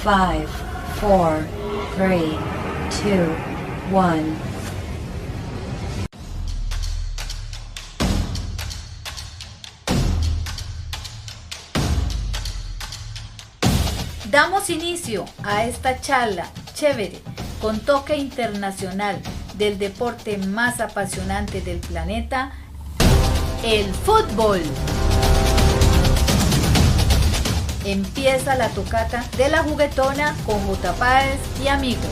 5, 4, 3, 2, 1. Damos inicio a esta charla chévere con toque internacional del deporte más apasionante del planeta, el fútbol. Empieza la tocata de la juguetona con J. Páez y amigos.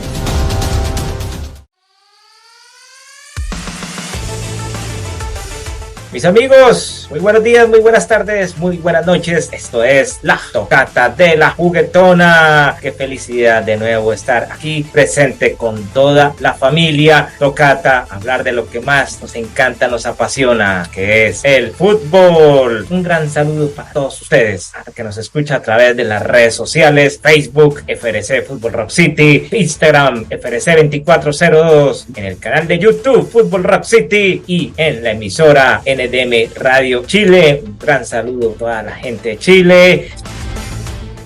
Mis amigos, muy buenos días, muy buenas tardes, muy buenas noches. Esto es la tocata de la juguetona. Qué felicidad de nuevo estar aquí presente con toda la familia. Tocata, hablar de lo que más nos encanta, nos apasiona, que es el fútbol. Un gran saludo para todos ustedes, a que nos escucha a través de las redes sociales, Facebook, FRC Fútbol Rock City, Instagram, FRC 2402, en el canal de YouTube Fútbol Rock City y en la emisora NDM Radio Chile. Un gran saludo a toda la gente de Chile.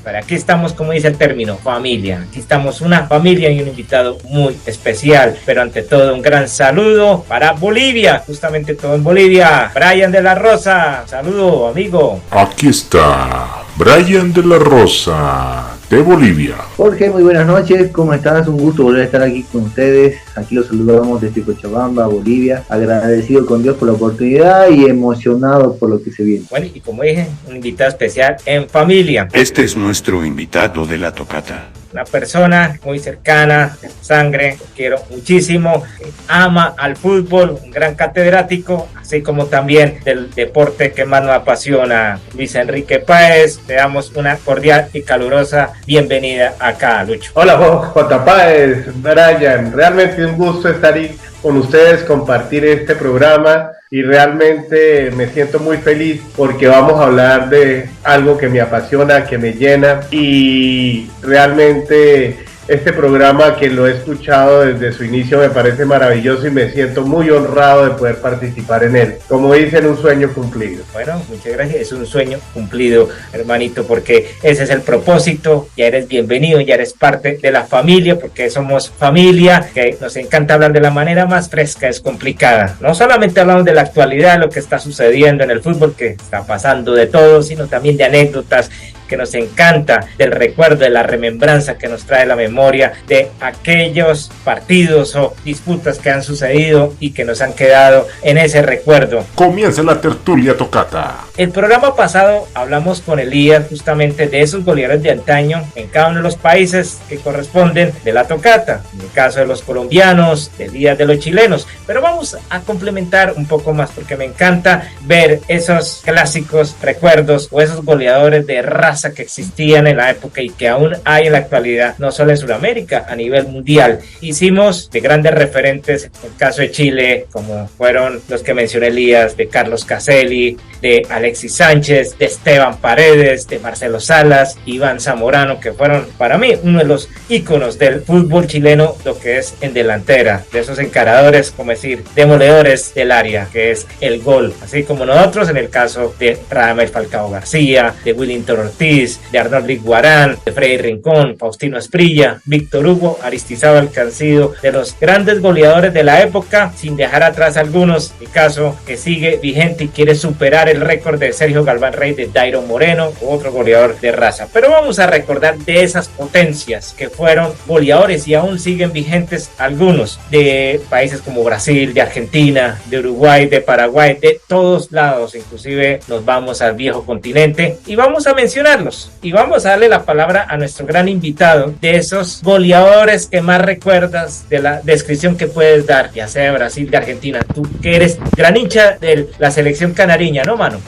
Pero aquí estamos, como dice el término, familia. Aquí estamos una familia y un invitado muy especial. Pero ante todo, un gran saludo para Bolivia. Justamente todo en Bolivia. Brian de la Rosa. Saludo, amigo. Aquí está Brian de la Rosa, de Bolivia. Jorge, muy buenas noches, ¿cómo estás? Un gusto volver a estar aquí con ustedes. Aquí los saludamos desde Cochabamba, Bolivia. Agradecido con Dios por la oportunidad y emocionado por lo que se viene. Bueno, y como dije, un invitado especial en familia. Este es nuestro invitado de la tocata. Una persona muy cercana, de sangre, que quiero muchísimo, que ama al fútbol, un gran catedrático, así como también del deporte que más nos apasiona, Luis Enrique Páez. Le damos una cordial y calurosa bienvenida acá, Lucho. Hola, J. Páez, Brian, realmente un gusto estar ahí con ustedes, compartir este programa y realmente me siento muy feliz porque vamos a hablar de algo que me apasiona, que me llena y realmente este programa que lo he escuchado desde su inicio me parece maravilloso y me siento muy honrado de poder participar en él. Como dicen, un sueño cumplido. Bueno, muchas gracias. Es un sueño cumplido, hermanito, porque ese es el propósito. Ya eres bienvenido, ya eres parte de la familia, porque somos familia, que nos encanta hablar de la manera más fresca, es complicada. No solamente hablamos de la actualidad, lo que está sucediendo en el fútbol, que está pasando de todo, sino también de anécdotas que nos encanta, del recuerdo, de la remembranza que nos trae la memoria de aquellos partidos o disputas que han sucedido y que nos han quedado en ese recuerdo. Comienza la tertulia tocata. El programa pasado hablamos con Elías justamente de esos goleadores de antaño en cada uno de los países que corresponden de la tocata, en el caso de los colombianos, de Elías de los chilenos, pero vamos a complementar un poco más porque me encanta ver esos clásicos recuerdos o esos goleadores de raza que existían en la época y que aún hay en la actualidad, no solo en Sudamérica, a nivel mundial. Hicimos de grandes referentes, en el caso de Chile, como fueron los que mencioné Elías, de Carlos Caselli, de Alexis Sánchez, de Esteban Paredes, de Marcelo Salas, Iván Zamorano, que fueron para mí uno de los íconos del fútbol chileno, lo que es en delantera, de esos encaradores, como decir, demoledores del área, que es el gol, así como nosotros en el caso de Radamel Falcao García, de Willington Ortiz, de Arnold Guarán, de Freddy Rincón, Faustino Asprilla, Víctor Hugo, Aristizábal Cansido, de los grandes goleadores de la época, sin dejar atrás algunos, mi caso que sigue vigente y quiere superar el récord de Sergio Galván Rey, de Dairo Moreno, otro goleador de raza. Pero vamos a recordar de esas potencias que fueron goleadores y aún siguen vigentes algunos, de países como Brasil, de Argentina, de Uruguay, de Paraguay, de todos lados, inclusive nos vamos al viejo continente y vamos a mencionarlos y vamos a darle la palabra a nuestro gran invitado, de esos goleadores que más recuerdas, de la descripción que puedes dar, ya sea de Brasil, de Argentina, tú que eres gran hincha de la selección canariña, ¿no, mano?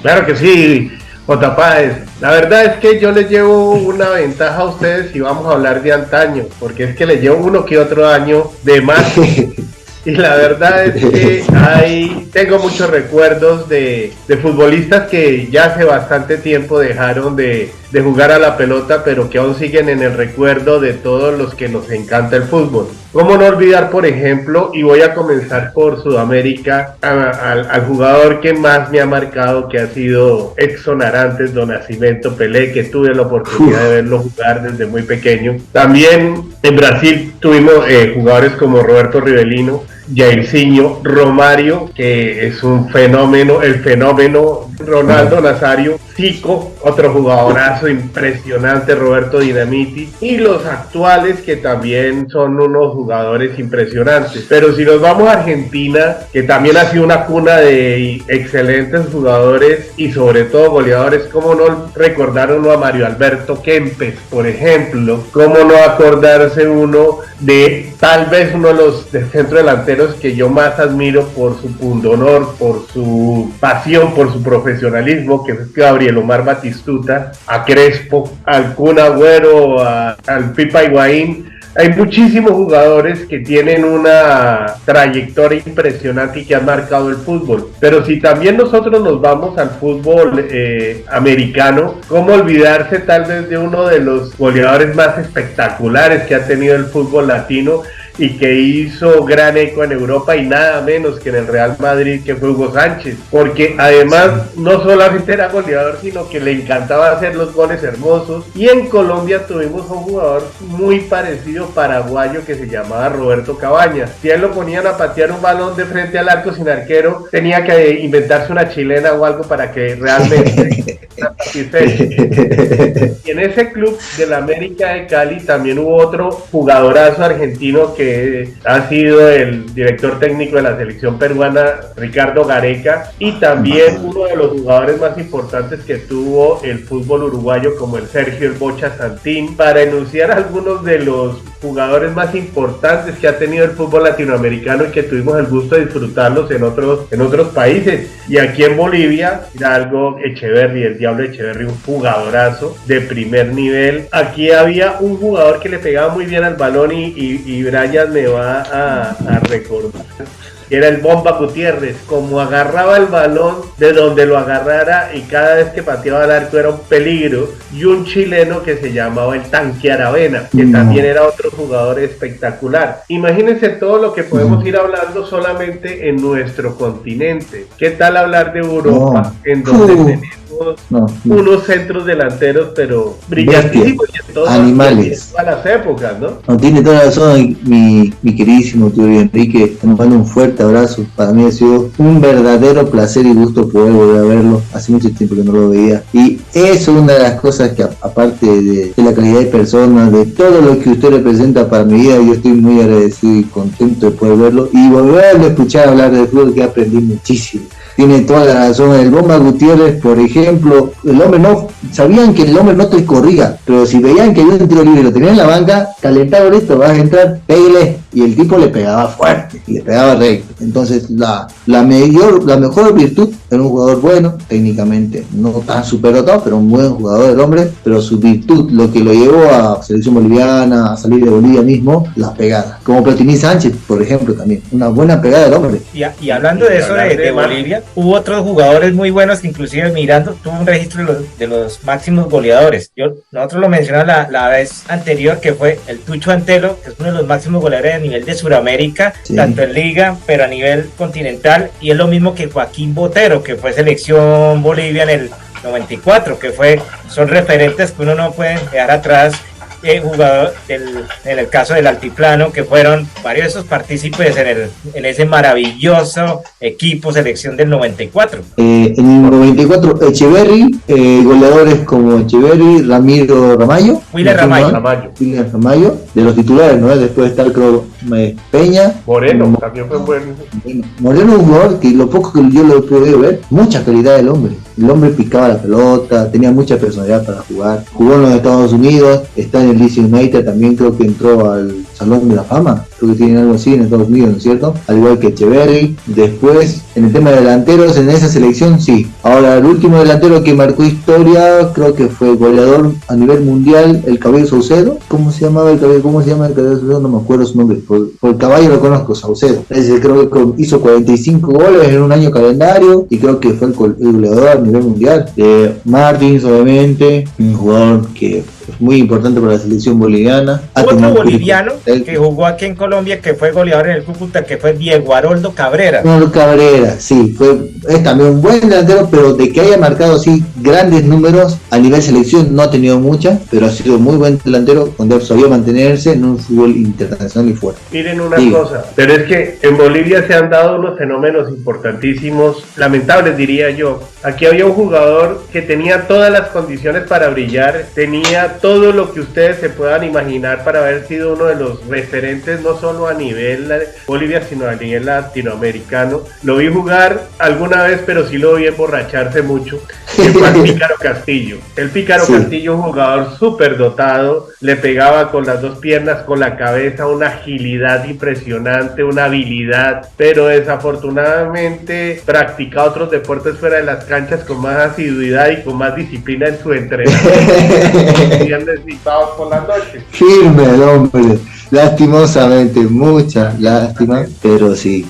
Claro que sí, J. Páez. La verdad es que yo les llevo una ventaja a ustedes y vamos a hablar de antaño, porque es que les llevo uno que otro año de más. Y la verdad es que tengo muchos recuerdos de futbolistas que ya hace bastante tiempo dejaron de jugar a la pelota, pero que aún siguen en el recuerdo de todos los que nos encanta el fútbol. ¿Cómo no olvidar, por ejemplo, y voy a comenzar por Sudamérica, al jugador que más me ha marcado, que ha sido Edson Arantes do Nascimento Pelé, que tuve la oportunidad de verlo jugar desde muy pequeño. También en Brasil tuvimos jugadores como Roberto Rivelino, Jairzinho, Romario, que es un fenómeno, el fenómeno Ronaldo Nazario, Zico, otro jugadorazo impresionante, Roberto Dinamiti, y los actuales que también son unos jugadores impresionantes. Pero si nos vamos a Argentina, que también ha sido una cuna de excelentes jugadores y sobre todo goleadores, ¿cómo no recordar uno a Mario Alberto Kempes, por ejemplo? ¿Cómo no acordarse uno de tal vez uno de los centrodelanteros que yo más admiro por su pundonor, por su pasión, por su profesionalismo, que es Gabriel Omar Batistuta, a Crespo, al Kun Agüero, al Pipa Higuaín? Hay muchísimos jugadores que tienen una trayectoria impresionante y que han marcado el fútbol. Pero si también nosotros nos vamos al fútbol americano, ¿cómo olvidarse tal vez de uno de los goleadores más espectaculares que ha tenido el fútbol latino y que hizo gran eco en Europa, y nada menos que en el Real Madrid, que fue Hugo Sánchez? Porque además no solamente era goleador, sino que le encantaba hacer los goles hermosos. Y en Colombia tuvimos un jugador muy parecido, paraguayo, que se llamaba Roberto Cabañas. Si a él lo ponían a patear un balón de frente al arco sin arquero, tenía que inventarse una chilena o algo para que realmente y en ese club del América de Cali también hubo otro jugadorazo argentino que ha sido el director técnico de la selección peruana, Ricardo Gareca, y también uno de los jugadores más importantes que tuvo el fútbol uruguayo, como el Sergio El Bocha Santín, para enunciar algunos de los jugadores más importantes que ha tenido el fútbol latinoamericano y que tuvimos el gusto de disfrutarlos en otros países. Y aquí en Bolivia, Hidalgo Echeverri, el Diablo Echeverri, un jugadorazo de primer nivel. Aquí había un jugador que le pegaba muy bien al balón y Brian me va a recordar. Era el Bomba Gutiérrez. Como agarraba el balón de donde lo agarrara y cada vez que pateaba el arco era un peligro. Y un chileno que se llamaba el Tanque Aravena, que también era otro jugador espectacular. Imagínense todo lo que podemos ir hablando solamente en nuestro continente. ¿Qué tal hablar de Europa, en donde tenemos unos centros delanteros pero brillantísimos y en animales, todas las épocas, ¿no? No, tiene toda la razón mi queridísimo tío Enrique. Te mando un fuerte abrazo. Para mí ha sido un verdadero placer y gusto poder volver a verlo. Hace mucho tiempo que no lo veía, y eso es una de las cosas que, aparte de la calidad de persona, de todo lo que usted representa para mi vida, yo estoy muy agradecido y contento de poder verlo y volverlo a escuchar hablar de fútbol, que aprendí muchísimo. Tiene toda la razón. El Bomba Gutiérrez, por ejemplo, el hombre sabían que el hombre no te corría, pero si veían que había un tiro libre y lo tenían en la banca, calentado, listo, vas a entrar, pégale, y el tipo le pegaba fuerte y le pegaba recto. Entonces la mejor virtud era un jugador bueno, técnicamente no tan superdotado, pero un buen jugador el hombre. Pero su virtud, lo que lo llevó a selección boliviana, a salir de Bolivia mismo, las pegadas, como Platini Sánchez, por ejemplo, también una buena pegada del hombre. Y hablando de eso de Bolivia, hubo otros jugadores muy buenos que inclusive mirando tuvo un registro de los máximos goleadores. Nosotros lo mencionamos la vez anterior, que fue el Tucho Antelo, que es uno de los máximos goleadores a nivel de Sudamérica, tanto en liga, pero a nivel continental, y es lo mismo que Joaquín Botero, que fue selección Bolivia en el 94, que son referentes que uno no puede dejar atrás. Jugador en el caso del Altiplano, que fueron varios de esos partícipes en ese maravilloso equipo selección del 94. En el 94 Echeverri, goleadores como Echeverri, Ramiro Ramallo, Willer Ramallo, de los titulares, ¿no? Después de estar, creo, Peña, Moreno, también fue bueno. Moreno, un jugador que lo poco que yo lo he podido ver, mucha calidad del hombre. El hombre picaba la pelota, tenía mucha personalidad para jugar. Jugó en los Estados Unidos, está en el DC United, también creo que entró al Salón de la Fama. Creo que tienen algo así en Estados Unidos, ¿no es cierto? Al igual que Echeverri. Después, en el tema de delanteros, en esa selección sí. Ahora, el último delantero que marcó historia, creo que fue goleador a nivel mundial, el Cabello Saucedo. ¿Cómo se llama el Cabello Saucedo? No me acuerdo su nombre. Por el caballo lo conozco, Saucedo. Ese creo que hizo 45 goles en un año calendario y creo que fue el goleador a nivel mundial. Martins, obviamente, un jugador que es muy importante para la selección boliviana. Otro boliviano que jugó aquí en Colombia, que fue goleador en el Cúcuta, que fue Diego Haroldo Cabrera. Cabrera, sí, es también un buen delantero, pero de que haya marcado así grandes números a nivel selección no ha tenido muchas, pero ha sido muy buen delantero donde sabía mantenerse en un fútbol internacional y fuerte. Miren una cosa, pero es que en Bolivia se han dado unos fenómenos importantísimos, lamentables diría yo. Aquí había un jugador que tenía todas las condiciones para brillar, tenía todo lo que ustedes se puedan imaginar para haber sido uno de los referentes, no solo a nivel Bolivia, sino a nivel latinoamericano. Lo vi jugar alguna vez, pero sí lo vi emborracharse mucho. El Pícaro Castillo. El Pícaro Castillo, un jugador súper dotado, le pegaba con las dos piernas, con la cabeza, una agilidad impresionante, una habilidad, pero desafortunadamente practica otros deportes fuera de las canchas con más asiduidad y con más disciplina en su entrenamiento. Viernes y sábados por la noche. Firme el hombre, lastimosamente, mucha lástima, pero sí.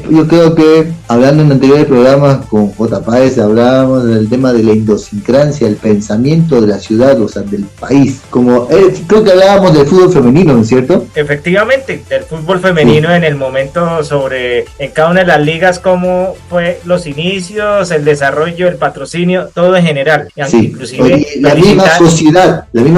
Yo creo que hablando en anteriores programas con J. Páez, hablábamos del tema de la idiosincrasia, el pensamiento de la ciudad, o sea, del país. Creo que hablábamos del fútbol femenino, ¿no es cierto? Efectivamente, del fútbol femenino en el momento en cada una de las ligas, cómo fue los inicios, el desarrollo, el patrocinio, todo en general. Sí. Inclusive la misma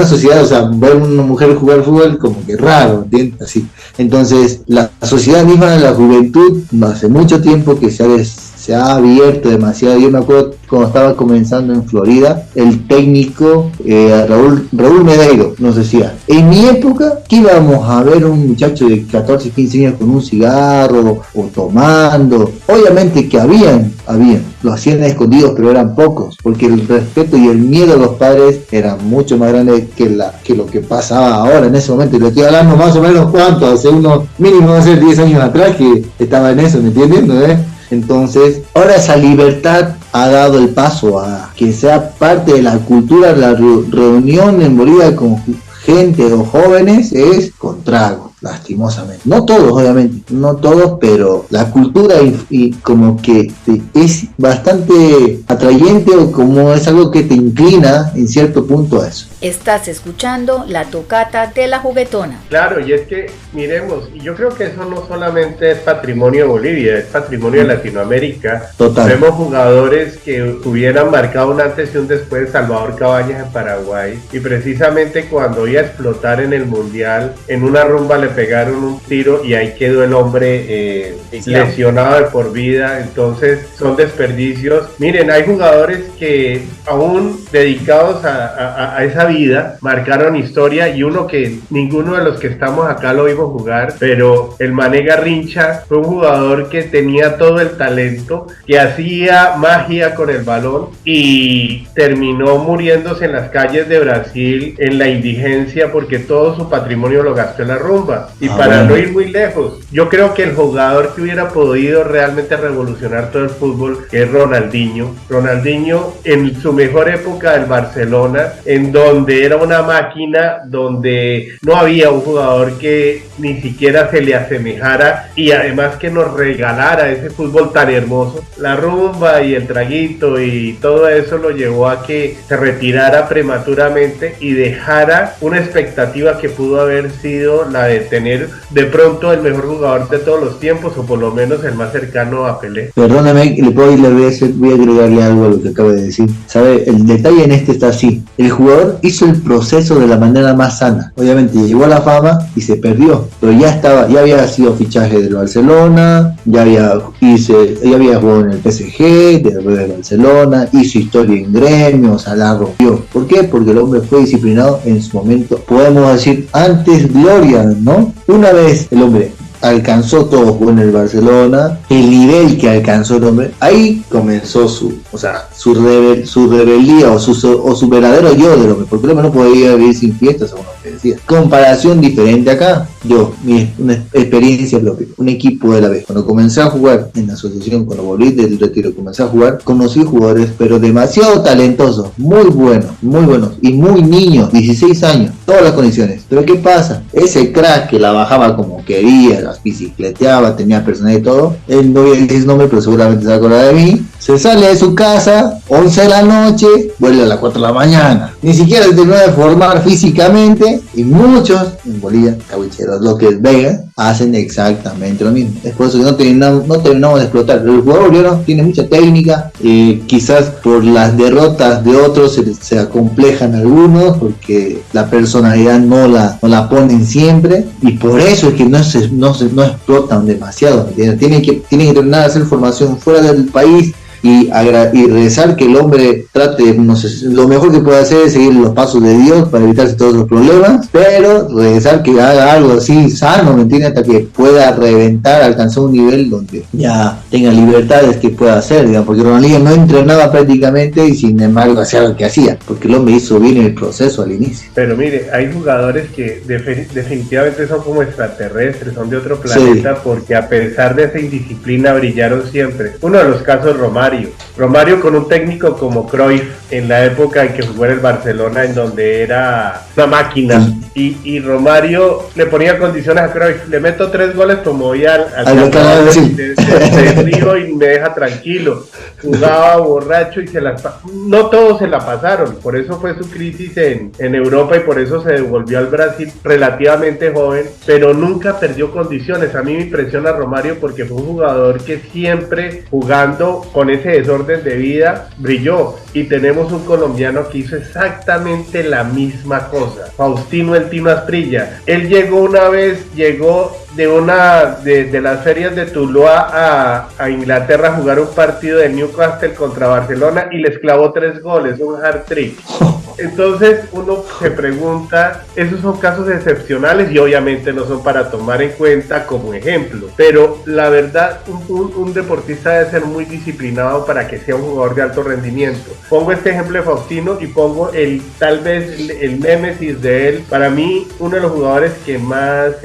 sociedad, o sea, ver una mujer jugar fútbol como que raro, ¿entiendes? Así. Entonces, la sociedad misma de la juventud, hace mucho tiempo que se ha abierto demasiado. Yo me acuerdo cuando estaba comenzando en Florida, el técnico Raúl Medeiro nos decía, en mi época, ¿qué íbamos a ver un muchacho de 14, 15 años con un cigarro o tomando? Obviamente que habían, lo hacían escondidos, pero eran pocos, porque el respeto y el miedo de los padres era mucho más grande que lo que pasaba ahora en ese momento. Y le estoy hablando más o menos hace unos mínimo, hace 10 años atrás que estaba en eso, ¿me entiendes? ¿No es? Entonces, ahora esa libertad ha dado el paso a que sea parte de la cultura. La reunión en Bolivia con gente o jóvenes es con trago, lastimosamente. No todos, obviamente, no todos, pero la cultura y como que es bastante atrayente, o como es algo que te inclina en cierto punto a eso. Estás escuchando la tocata de la juguetona. Claro, y es que, miremos, y yo creo que eso no solamente es patrimonio de Bolivia, es patrimonio de Latinoamérica. Total. Vemos jugadores que hubieran marcado un antes y un después, Salvador Cabañas en Paraguay, y precisamente cuando iba a explotar en el Mundial, en una rumba le pegaron un tiro y ahí quedó el hombre lesionado de por vida. Entonces son desperdicios. Miren, hay jugadores que aún dedicados a esa vida marcaron historia, y uno que ninguno de los que estamos acá lo vimos jugar, pero el Mané Garrincha fue un jugador que tenía todo el talento, que hacía magia con el balón y terminó muriéndose en las calles de Brasil en la indigencia porque todo su patrimonio lo gastó en la rumba. Y para no ir muy lejos, yo creo que el jugador que hubiera podido realmente revolucionar todo el fútbol es Ronaldinho en su mejor época del Barcelona, en donde era una máquina, donde no había un jugador que ni siquiera se le asemejara, y además que nos regalara ese fútbol tan hermoso. La rumba y el traguito y todo eso lo llevó a que se retirara prematuramente y dejara una expectativa que pudo haber sido la de tener de pronto el mejor jugador de todos los tiempos, o por lo menos el más cercano a Pelé. Perdóname, voy a agregarle algo a lo que acabo de decir. ¿Sabe? El detalle en este está así. El jugador hizo el proceso de la manera más sana. Obviamente llegó a la fama y se perdió, pero ya había sido fichaje del Barcelona, ya había jugado en el PSG, del Barcelona, hizo historia en Gremio, o sea, la rompió. ¿Por qué? Porque el hombre fue disciplinado en su momento, podemos decir, antes gloria, ¿no? Una vez el hombre alcanzó todo en el Barcelona, el nivel que alcanzó el hombre, ahí comenzó su rebeldía o su verdadero yo del hombre, porque el hombre no podía vivir sin fiestas, según lo que decía. Comparación diferente acá, una experiencia propia, un equipo de la vez. Cuando comencé a jugar en la asociación, cuando volví del retiro, comencé a jugar, conocí jugadores, pero demasiado talentosos, muy buenos, y muy niños, 16 años, todas las condiciones. Pero ¿qué pasa? Ese crack que la bajaba como quería, las bicicleteaba, tenía personalidad y todo, él no voy a decir su nombre, pero seguramente se va a acordar de mí, Se sale de su casa, 11 de la noche, vuelve a las 4 de la mañana. Ni siquiera se termina de formar físicamente, y muchos en Bolivia, cabucheros, lo que es Vega, hacen exactamente lo mismo. Es por eso que no terminamos de explotar. El jugador boliviano tiene mucha técnica, quizás por las derrotas de otros se acomplejan algunos, porque la personalidad no la ponen siempre, y por eso es que no explotan demasiado, ¿entiendes? Tienen que terminar de hacer formación fuera del país, y rezar que el hombre trate, no sé, lo mejor que puede hacer es seguir los pasos de Dios para evitarse todos los problemas, pero rezar que haga algo así sano, ¿me entiendes? Hasta que pueda reventar, alcanzar un nivel donde ya tenga libertades que pueda hacer, digamos, porque Ronaldinho no entrenaba prácticamente y sin embargo hacía lo que hacía, porque el hombre hizo bien el proceso al inicio. Pero mire, hay jugadores que definitivamente son como extraterrestres, son de otro planeta, sí, porque a pesar de esa indisciplina brillaron siempre. Uno de los casos, Romario con un técnico como Cruyff en la época en que jugó en el Barcelona, en donde era una máquina, y Romario le ponía condiciones a Cruyff: le meto 3 goles como voy al río y me deja tranquilo. Jugaba borracho y no todos se la pasaron, por eso fue su crisis en Europa y por eso se devolvió al Brasil relativamente joven, pero nunca perdió condiciones. A mí me impresiona Romario porque fue un jugador que siempre, jugando con ese desorden de vida, brilló, y tenemos un colombiano que hizo exactamente la misma cosa, Faustino El Tino Asprilla. Él llegó de las ferias de Tuluá a Inglaterra a jugar un partido de Newcastle contra Barcelona y les clavó 3 goles, un hat-trick. Entonces uno se pregunta, esos son casos excepcionales y obviamente no son para tomar en cuenta como ejemplo, pero la verdad un deportista debe ser muy disciplinado para que sea un jugador de alto rendimiento. Pongo este ejemplo de Faustino y pongo tal vez el némesis de él, para mí uno de los jugadores que más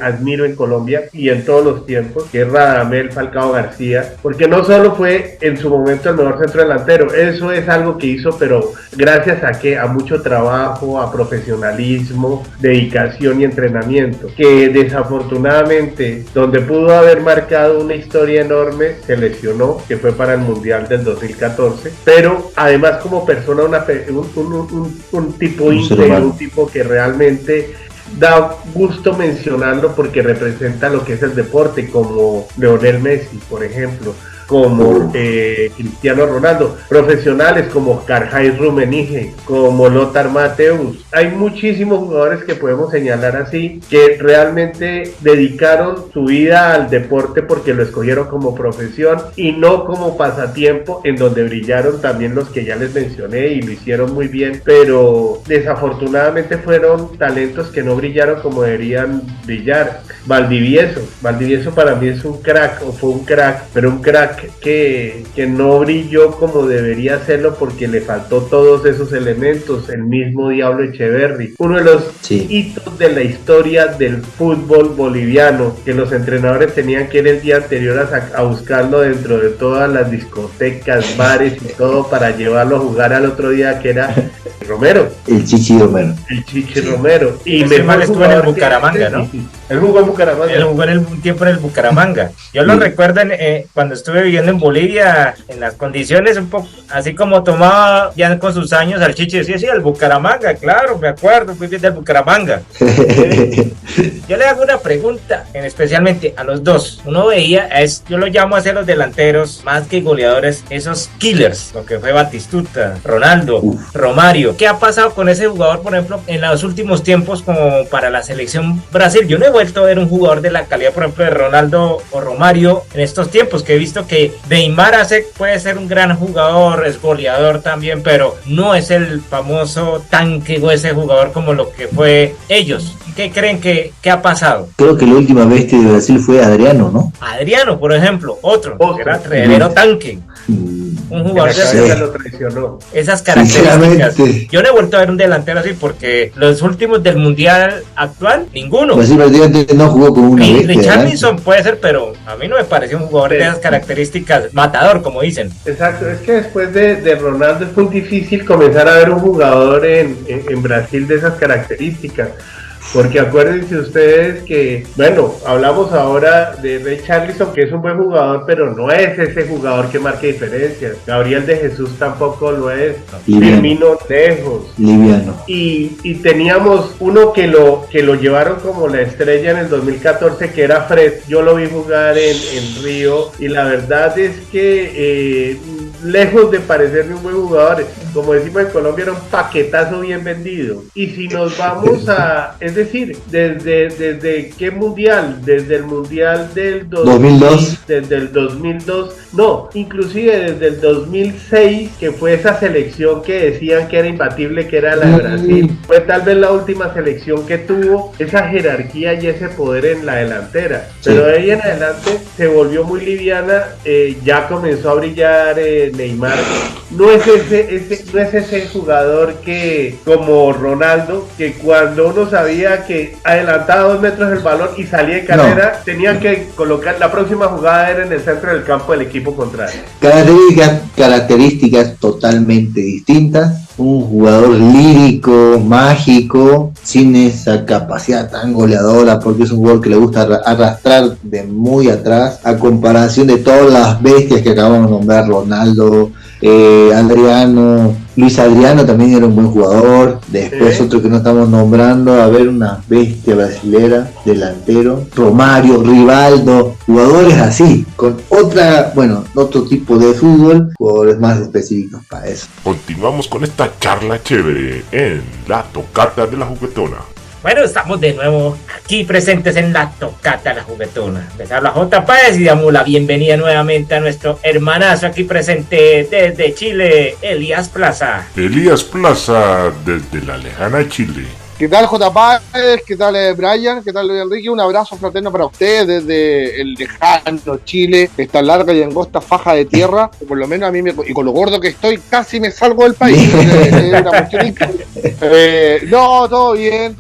admiro en Colombia y en todos los tiempos, que es Radamel Falcao García, porque no solo fue en su momento el mejor centro delantero, eso es algo que hizo, pero gracias a mucho trabajo, a profesionalismo, dedicación y entrenamiento, que desafortunadamente donde pudo haber marcado una historia enorme se lesionó, que fue para el Mundial del 2014, pero además como persona un tipo íntegro, un tipo que realmente da gusto mencionarlo porque representa lo que es el deporte, como Lionel Messi, por ejemplo, como Cristiano Ronaldo, profesionales como Karl-Heinz Rummenigge, como Lothar Matthäus. Hay muchísimos jugadores que podemos señalar así, que realmente dedicaron su vida al deporte porque lo escogieron como profesión y no como pasatiempo, en donde brillaron también los que ya les mencioné y lo hicieron muy bien, pero desafortunadamente fueron talentos que no brillaron como deberían brillar. Valdivieso para mí es un crack, o fue un crack, pero un crack que no brilló como debería hacerlo porque le faltó todos esos elementos. El mismo Diablo Echeverri, uno de los hitos de la historia del fútbol boliviano, que los entrenadores tenían que ir el día anterior a buscarlo dentro de todas las discotecas, bares y todo para llevarlo a jugar al otro día, que era Romero. El Chichi Romero. Y mejor estuvo en el Bucaramanga, ¿no? Él jugó en Bucaramanga. Él jugó un tiempo en el Bucaramanga. Yo lo recuerdo cuando estuve viviendo en Bolivia, en las condiciones un poco, así como tomaba ya con sus años al Chichi, decía, sí, el Bucaramanga, claro, me acuerdo, fui bien del Bucaramanga. Yo le hago una pregunta, especialmente a los dos. Uno veía, yo lo llamo a ser los delanteros, más que goleadores, esos killers, lo que fue Batistuta, Ronaldo, Romario. ¿Qué ha pasado con ese jugador, por ejemplo, en los últimos tiempos como para la selección Brasil? Yo no he vuelto a ver un jugador de la calidad, por ejemplo, de Ronaldo o Romario en estos tiempos, que he visto que Neymar puede ser un gran jugador, es goleador también, pero no es el famoso tanque o ese jugador como lo que fue ellos. ¿Qué creen que ha pasado? Creo que la última bestia de Brasil fue Adriano, ¿no? Adriano, por ejemplo, otro que era tremendo tanque. Un jugador que lo traicionó. Esas características. Yo no he vuelto a ver un delantero así porque los últimos del mundial actual, ninguno. Brasil prácticamente no jugó con una bestia. Richarlison puede ser, pero a mí no me pareció un jugador de esas características, matador, como dicen. Exacto, es que después de Ronaldo es muy difícil comenzar a ver un jugador en Brasil de esas características. porque acuérdense ustedes que, bueno, hablamos ahora de Richarlison, que es un buen jugador, pero no es ese jugador que marque diferencias. Gabriel de Jesús tampoco lo es. Firmino lejos. Liviano. Y teníamos uno que lo llevaron como la estrella en el 2014, que era Fred. Yo lo vi jugar en Río, y la verdad es que lejos de parecerme un buen jugador, como decimos en Colombia, era un paquetazo bien vendido. Y si nos vamos a, es decir, desde qué mundial, desde el mundial del 2002, desde el 2002, no, inclusive desde el 2006, que fue esa selección que decían que era imbatible, que era la de Brasil, fue tal vez la última selección que tuvo esa jerarquía y ese poder en la delantera. Pero de ahí en adelante se volvió muy liviana, ya comenzó a brillar Neymar. No es ese jugador que, como Ronaldo, que cuando uno sabía que adelantaba 2 metros el balón y salía de carrera, tenía que colocar, la próxima jugada era en el centro del campo del equipo contrario. Características totalmente distintas. Un jugador lírico, mágico, sin esa capacidad tan goleadora, porque es un jugador que le gusta arrastrar de muy atrás, a comparación de todas las bestias que acabamos de nombrar: Ronaldo, Adriano, Luis Adriano también era un buen jugador. Después otro que no estamos nombrando, a ver, una bestia brasilera, delantero, Romario, Rivaldo, jugadores así, con otro tipo de fútbol, jugadores más específicos para eso. Continuamos con esta charla chévere en La Tocata de la Juguetona. Bueno, estamos de nuevo aquí presentes en La Tocata de la Juguetona. Les habla J. Páez y damos la bienvenida nuevamente a nuestro hermanazo aquí presente desde Chile, Elías Plaza. Elías Plaza desde la lejana Chile. ¿Qué tal, J. Páez? ¿Qué tal, Brian? ¿Qué tal, Enrique? Un abrazo fraterno para ustedes desde el lejano Chile, esta larga y angosta faja de tierra, que por lo menos a mí, y con lo gordo que estoy, casi me salgo del país. No, todo bien,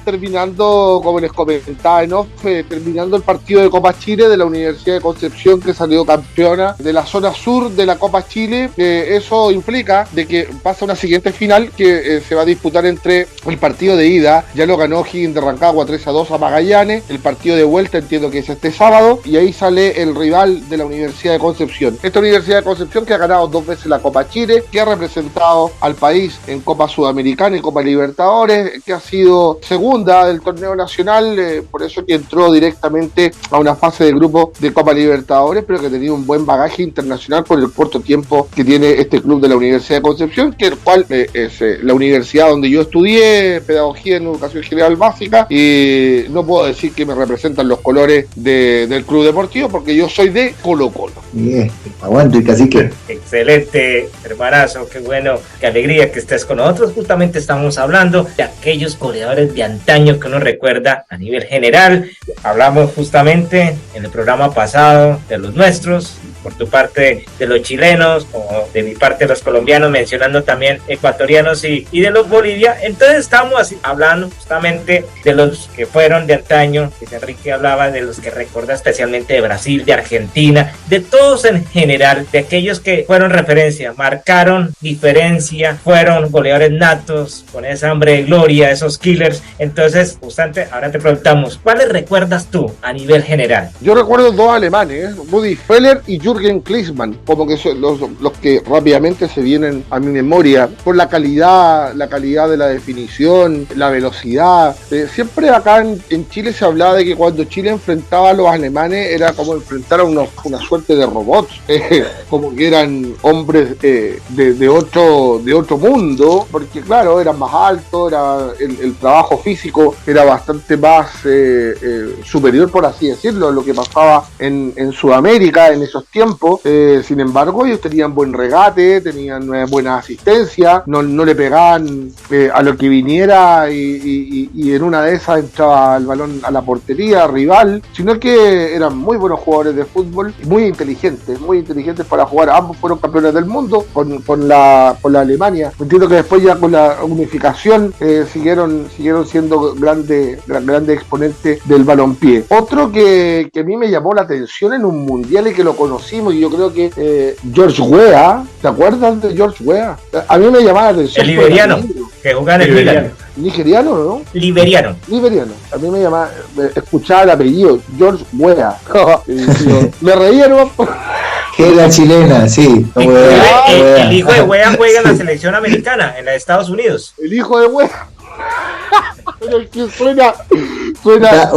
terminando, como les comentaba en off, terminando el partido de Copa Chile de la Universidad de Concepción, que salió campeona de la zona sur de la Copa Chile. Eso implica de que pasa una siguiente final que se va a disputar entre el partido de ida, ya lo ganó Higgins de Rancagua 3-2 a Magallanes. El partido de vuelta entiendo que es este sábado, y ahí sale el rival de la Universidad de Concepción. Esta Universidad de Concepción que ha ganado 2 veces la Copa Chile, que ha representado al país en Copa Sudamericana y Copa Libertadores, que ha sido segunda del torneo nacional, por eso que entró directamente a una fase de grupo de Copa Libertadores, pero que ha tenido un buen bagaje internacional por el corto tiempo que tiene este club de la Universidad de Concepción, que el cual es la universidad donde yo estudié pedagogía en educación general básica, y no puedo decir que me representan los colores del club deportivo, porque yo soy de Colo Colo. Bien, aguante, cacique. Excelente, hermanazo, qué bueno, qué alegría que estés con nosotros. Justamente estamos hablando de aquellos goleadores de antaño que uno recuerda a nivel general. Hablamos justamente en el programa pasado de los nuestros, por tu parte de los chilenos, como de mi parte de los colombianos, mencionando también ecuatorianos y de los Bolivia. Entonces estamos así, hablando justamente de los que fueron de antaño, que Enrique hablaba de los que recuerda especialmente de Brasil, de Argentina, de todos en general, de aquellos que fueron referencia, marcaron diferencia, fueron goleadores natos, con esa hambre de gloria, esos killers. Entonces, justamente, ahora te preguntamos, ¿cuáles recuerdas tú a nivel general? Yo recuerdo 2 alemanes, Rudi Feller y Jürgen Klinsmann, como que son los que rápidamente se vienen a mi memoria, por la calidad de la definición, la velocidad. Siempre acá en Chile se hablaba de que cuando Chile enfrentaba a los alemanes era como enfrentar a una suerte de robots, como que eran hombres de otro mundo, porque claro, eran más altos, el trabajo físico era bastante más superior, por así decirlo, a lo que pasaba en Sudamérica en esos tiempos. Sin embargo, ellos tenían buen regate, tenían buena asistencia, no le pegaban a lo que viniera, y en una de esas entraba el balón a la portería rival, sino que eran muy buenos jugadores de fútbol, muy inteligentes para jugar. Ambos fueron campeones del mundo con la Alemania. Entiendo que después, ya con la unificación, siguieron siendo grandes exponentes del balompié. Otro que a mí me llamó la atención en un mundial y que lo conocimos, y yo creo que George Weah, ¿te acuerdas de George Weah? A mí me llamaba la atención. El liberiano, que jugaba en el Milan. nigeriano, ¿no? Liberiano. Liberiano. A mí me llamaba, escuchaba el apellido, George Weah. Me reía, ¿no? Que es la chilena, sí. El hijo de Weah juega en la selección americana, en los Estados Unidos. El hijo de Weah. Pero el que suena. Está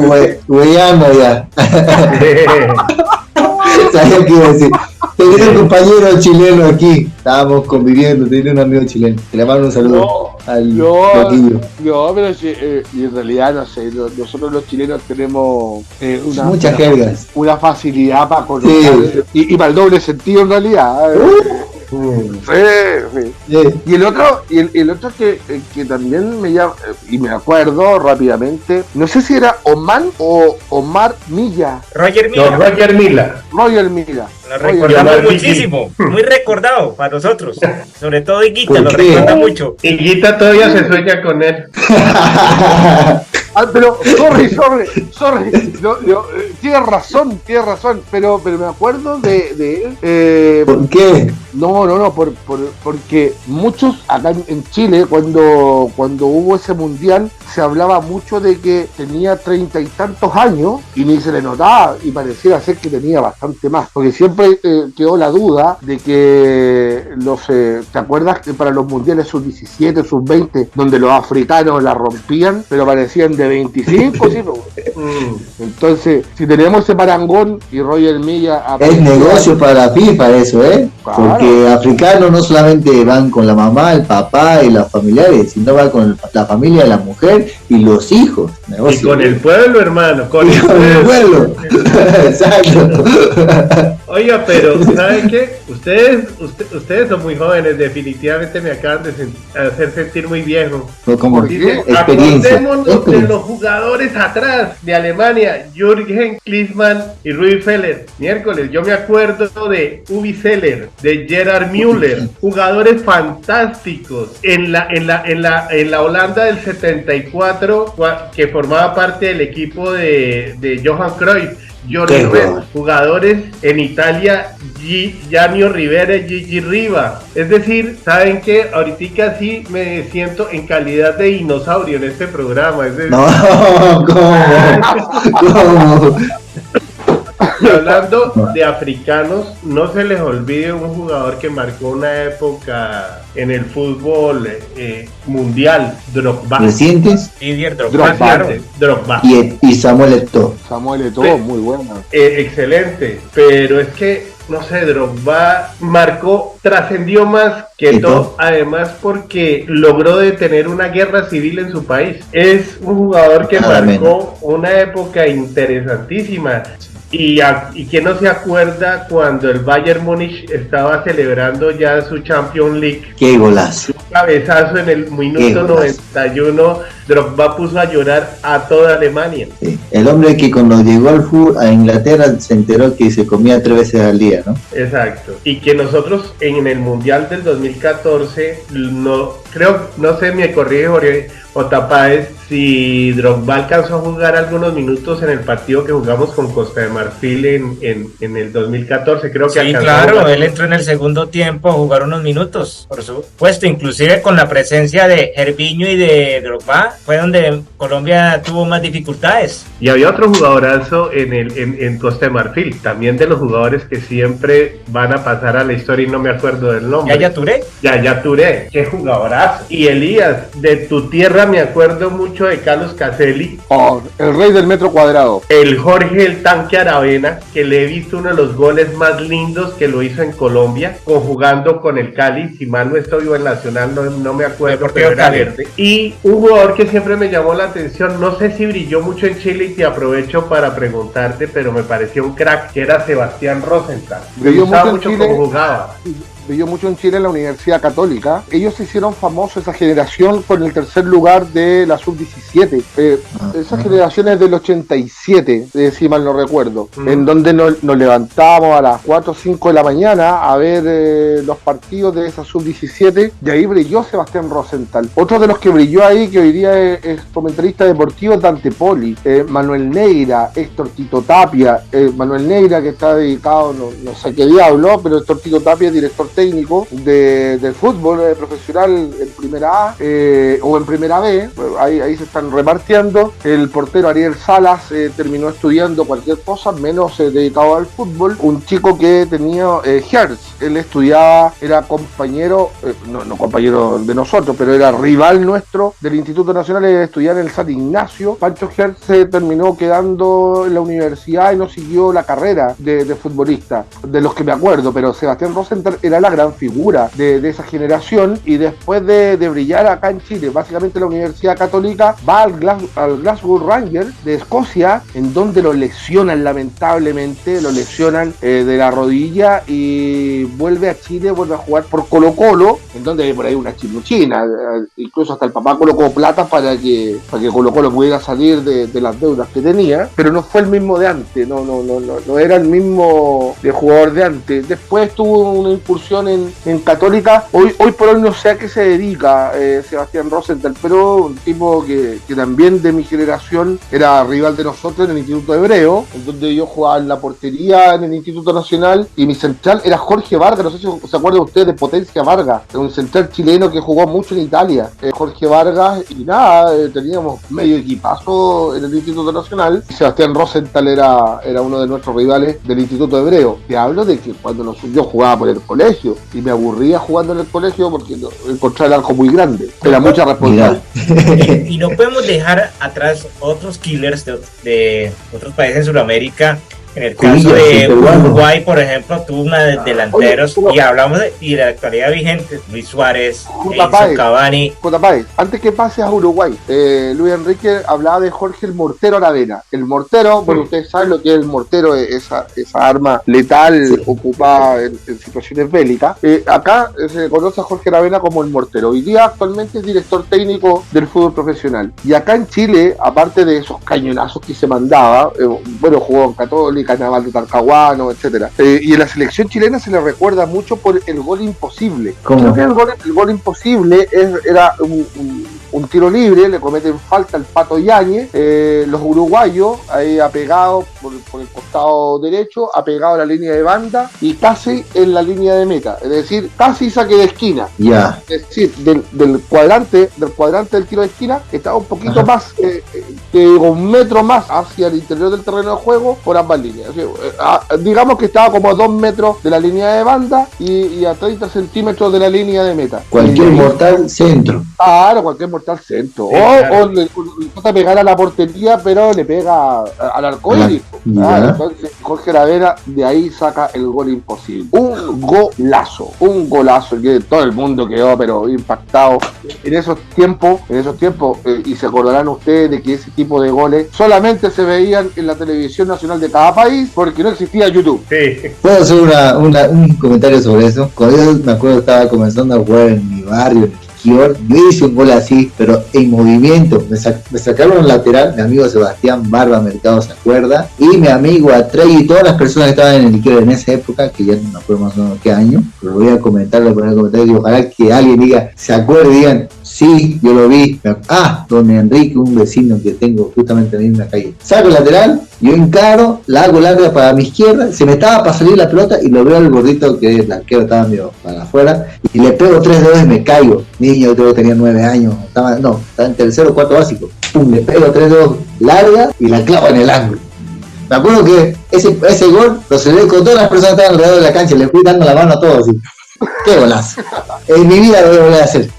weyando ya. Sabía que iba a decir. Tenía un compañero chileno aquí. Estábamos conviviendo, tenía un amigo chileno. Le mando un saludo al loquillo. No, pero y en realidad, no sé, nosotros los chilenos tenemos muchas jergas. Una facilidad para conocer. Sí. Y para el doble sentido en realidad. Sí. Y el otro que también me llama, y me acuerdo rápidamente, no sé si era Oman o Omar Milla. Roger Milla. No, Roger Milla. Lo recordamos muchísimo, muy recordado para nosotros, sobre todo Higuita lo recuerda mucho. Higuita todavía se sueña con él. Pero, sorry, tienes razón, pero me acuerdo de él. ¿Por qué? No, porque muchos acá en Chile, cuando hubo ese mundial, se hablaba mucho de que tenía 30 y tantos años y ni se le notaba y pareciera ser que tenía bastante más, porque siempre quedó la duda de que ¿te acuerdas que para los mundiales sub-17, sub-20, donde los africanos la rompían, pero parecían de 25, ¿sí? Entonces, si tenemos ese parangón y Roger Milla... Es negocio para la FIFA eso, ¿eh? Claro. Porque africanos no solamente van con la mamá, el papá y los familiares, sino van con la familia de la mujer y los hijos. Negocio. Y con el pueblo, hermano. Con el pueblo. Exacto. Oiga, pero ¿saben qué? Ustedes son muy jóvenes, definitivamente me acaban de hacer sentir muy viejo. ¿Cómo? Acordémonos de los jugadores atrás de Alemania, Jürgen Klinsmann y Rudi Völler. Miércoles, yo me acuerdo de Uwe Seeler, de Gerard Müller, jugadores fantásticos en la Holanda del 74, que formaba parte del equipo de Johan Cruyff. Jordi Rivera, jugadores en Italia, Gianni Rivera y Gigi Riva. Es decir, ¿saben qué? Ahorita sí me siento en calidad de dinosaurio en este programa. Es decir, no, ¿cómo? Y hablando de africanos, no se les olvide un jugador que marcó una época en el fútbol mundial, Drogba. ¿Recientes? Didier Drogba, claro. Drogba. Y Samuel Eto'o. Muy bueno. Excelente, pero es que, no sé, Drogba trascendió más que todo, además porque logró detener una guerra civil en su país. Es un jugador que marcó una época interesantísima. Y que no se acuerda cuando el Bayern Múnich estaba celebrando ya su Champions League. ¡Qué golazo! Un cabezazo en el minuto 91, Drogba puso a llorar a toda Alemania. Sí. El hombre que cuando llegó al fútbol a Inglaterra se enteró que se comía 3 veces al día, ¿no? Exacto. Y que nosotros en el Mundial del 2014, no sé, me corrige Jorge Otapáez, si Drogba alcanzó a jugar algunos minutos en el partido que jugamos con Costa de Marfil en el 2014, creo que sí, claro, él entró en el segundo tiempo a jugar unos minutos, por supuesto, inclusive con la presencia de Gervinho y de Drogba, fue donde Colombia tuvo más dificultades. Y había otro jugadorazo en Costa de Marfil, también de los jugadores que siempre van a pasar a la historia y no me acuerdo del nombre. Yaya Touré. Yaya Touré, qué jugadorazo. Y Elías, de tu tierra me acuerdo mucho de Carlos Caselli. El rey del metro cuadrado. El Jorge el Tanque Aravena, que le he visto uno de los goles más lindos que lo hizo en Colombia, jugando con el Cali, si mal no estoy, o en Nacional, no me acuerdo, pero era verde. Y un jugador que siempre me llamó la atención, no sé si brilló mucho en Chile y te aprovecho para preguntarte, pero me pareció un crack, que era Sebastián Rosenthal. Me gustaba mucho cómo jugaba. Brilló mucho en Chile en la Universidad Católica. Ellos se hicieron famosos, esa generación, con el tercer lugar de la sub-17. Esa generación es del 87, si mal no recuerdo, en donde nos levantábamos a las 4 o 5 de la mañana a ver los partidos de esa sub-17, y ahí brilló Sebastián Rosenthal. Otro de los que brilló ahí, que hoy día es comentarista deportivo, es Dante Poli, Manuel Neira, Héctor Tito Tapia, Manuel Neira, que está dedicado, no sé qué diablo, pero Héctor Tito Tapia es director técnico del fútbol profesional en primera A o en primera B, ahí se están repartiendo. El portero Ariel Salas terminó estudiando cualquier cosa menos dedicado al fútbol. Un chico que tenía Hertz, él estudiaba, era compañero, no compañero de nosotros, pero era rival nuestro del Instituto Nacional, estudiaba en el San Ignacio. Pancho Hertz se terminó quedando en la universidad y no siguió la carrera de futbolista, de los que me acuerdo, pero Sebastián Rosenthal era la gran figura de esa generación, y después de brillar acá en Chile, básicamente la Universidad Católica, va al Glasgow Rangers de Escocia, en donde lo lesionan lamentablemente, de la rodilla, y vuelve a Chile, vuelve a jugar por Colo-Colo, en donde hay por ahí una chimuchina, incluso hasta el papá colocó plata para que Colo-Colo pudiera salir de las deudas que tenía, pero no fue el mismo de antes, no era el mismo de jugador de antes. Después tuvo una incursión en Católica, hoy por hoy no sé a qué se dedica Sebastián Rosenthal, pero un tipo que también de mi generación era rival de nosotros en el Instituto Hebreo, en donde yo jugaba en la portería en el Instituto Nacional, y mi central era Jorge Vargas, no sé si se acuerdan ustedes de Potencia Vargas, un central chileno que jugó mucho en Italia, Jorge Vargas, y nada, teníamos medio equipazo en el Instituto Nacional. Sebastián Rosenthal era uno de nuestros rivales del Instituto Hebreo. Te hablo de que cuando yo jugaba por el colegio y me aburría jugando en el colegio porque encontraba el arco muy grande, era mucha responsabilidad. Y no podemos dejar atrás otros killers de otros países en Sudamérica. En el caso de Uruguay, por ejemplo, tuvo una de delanteros, y hablamos de la actualidad vigente: Luis Suárez, Edinson Cavani. Antes que pases a Uruguay, Luis Enrique hablaba de Jorge el Mortero Aravena. El mortero, bueno, ustedes saben lo que es el mortero, esa arma letal ocupada en situaciones bélicas. Acá se conoce a Jorge Aravena como el Mortero. Hoy día actualmente es director técnico del fútbol profesional. Y acá en Chile, aparte de esos cañonazos que se mandaba, jugó en Católica, Naval de Talcahuano, etcétera. Y en la selección chilena se le recuerda mucho por el gol imposible. ¿Cómo? Creo que el gol imposible era un tiro libre, le cometen falta al Pato Yáñez, los uruguayos ahí apegados por el costado derecho, apegado a la línea de banda y casi en la línea de meta, es decir, casi saque de esquina. Ya. Es decir, del cuadrante del tiro de esquina estaba un poquito más, un metro más hacia el interior del terreno de juego por ambas líneas. Digamos que estaba como a 2 metros de la línea de banda y a 30 centímetros de la línea de meta. Cualquier mortal centro. Claro, cualquier mortal centro. O le trata de pegar a la portería, pero le pega al arcoíris. Entonces Jorge Aravena de ahí saca el gol imposible. Un golazo que todo el mundo quedó pero impactado en esos tiempos, y se acordarán ustedes de que ese tipo de goles solamente se veían en la televisión nacional de cada país porque no existía YouTube. Sí. ¿Puedo hacer un comentario sobre eso? Cuando yo me acuerdo estaba comenzando a jugar en mi barrio, en Quior, yo hice un gol así, pero en movimiento. Me sacaron un lateral, mi amigo Sebastián Barba Mercado se acuerda, y mi amigo Atrey y todas las personas que estaban en el Quior en esa época, que ya no me acuerdo más o menos qué año, pero lo voy a comentar, lo voy a poner en comentarios, y ojalá que alguien diga, se acuerde y digan, sí, yo lo vi. Don Enrique, un vecino que tengo justamente en la calle. Saco el lateral, yo encaro, la hago larga para mi izquierda, se me estaba para salir la pelota y lo veo al gordito que el arquero estaba medio para afuera, y le pego 3 dedos y me caigo. Niño, yo tenía 9 años, estaba en tercero o cuarto básico. Le pego 3 dedos larga y la clavo en el ángulo. Me acuerdo que ese gol lo celebré con todas las personas que estaban alrededor de la cancha, le fui dando la mano a todos. Así. ¡Qué golazo! En mi vida lo voy a volver a hacer.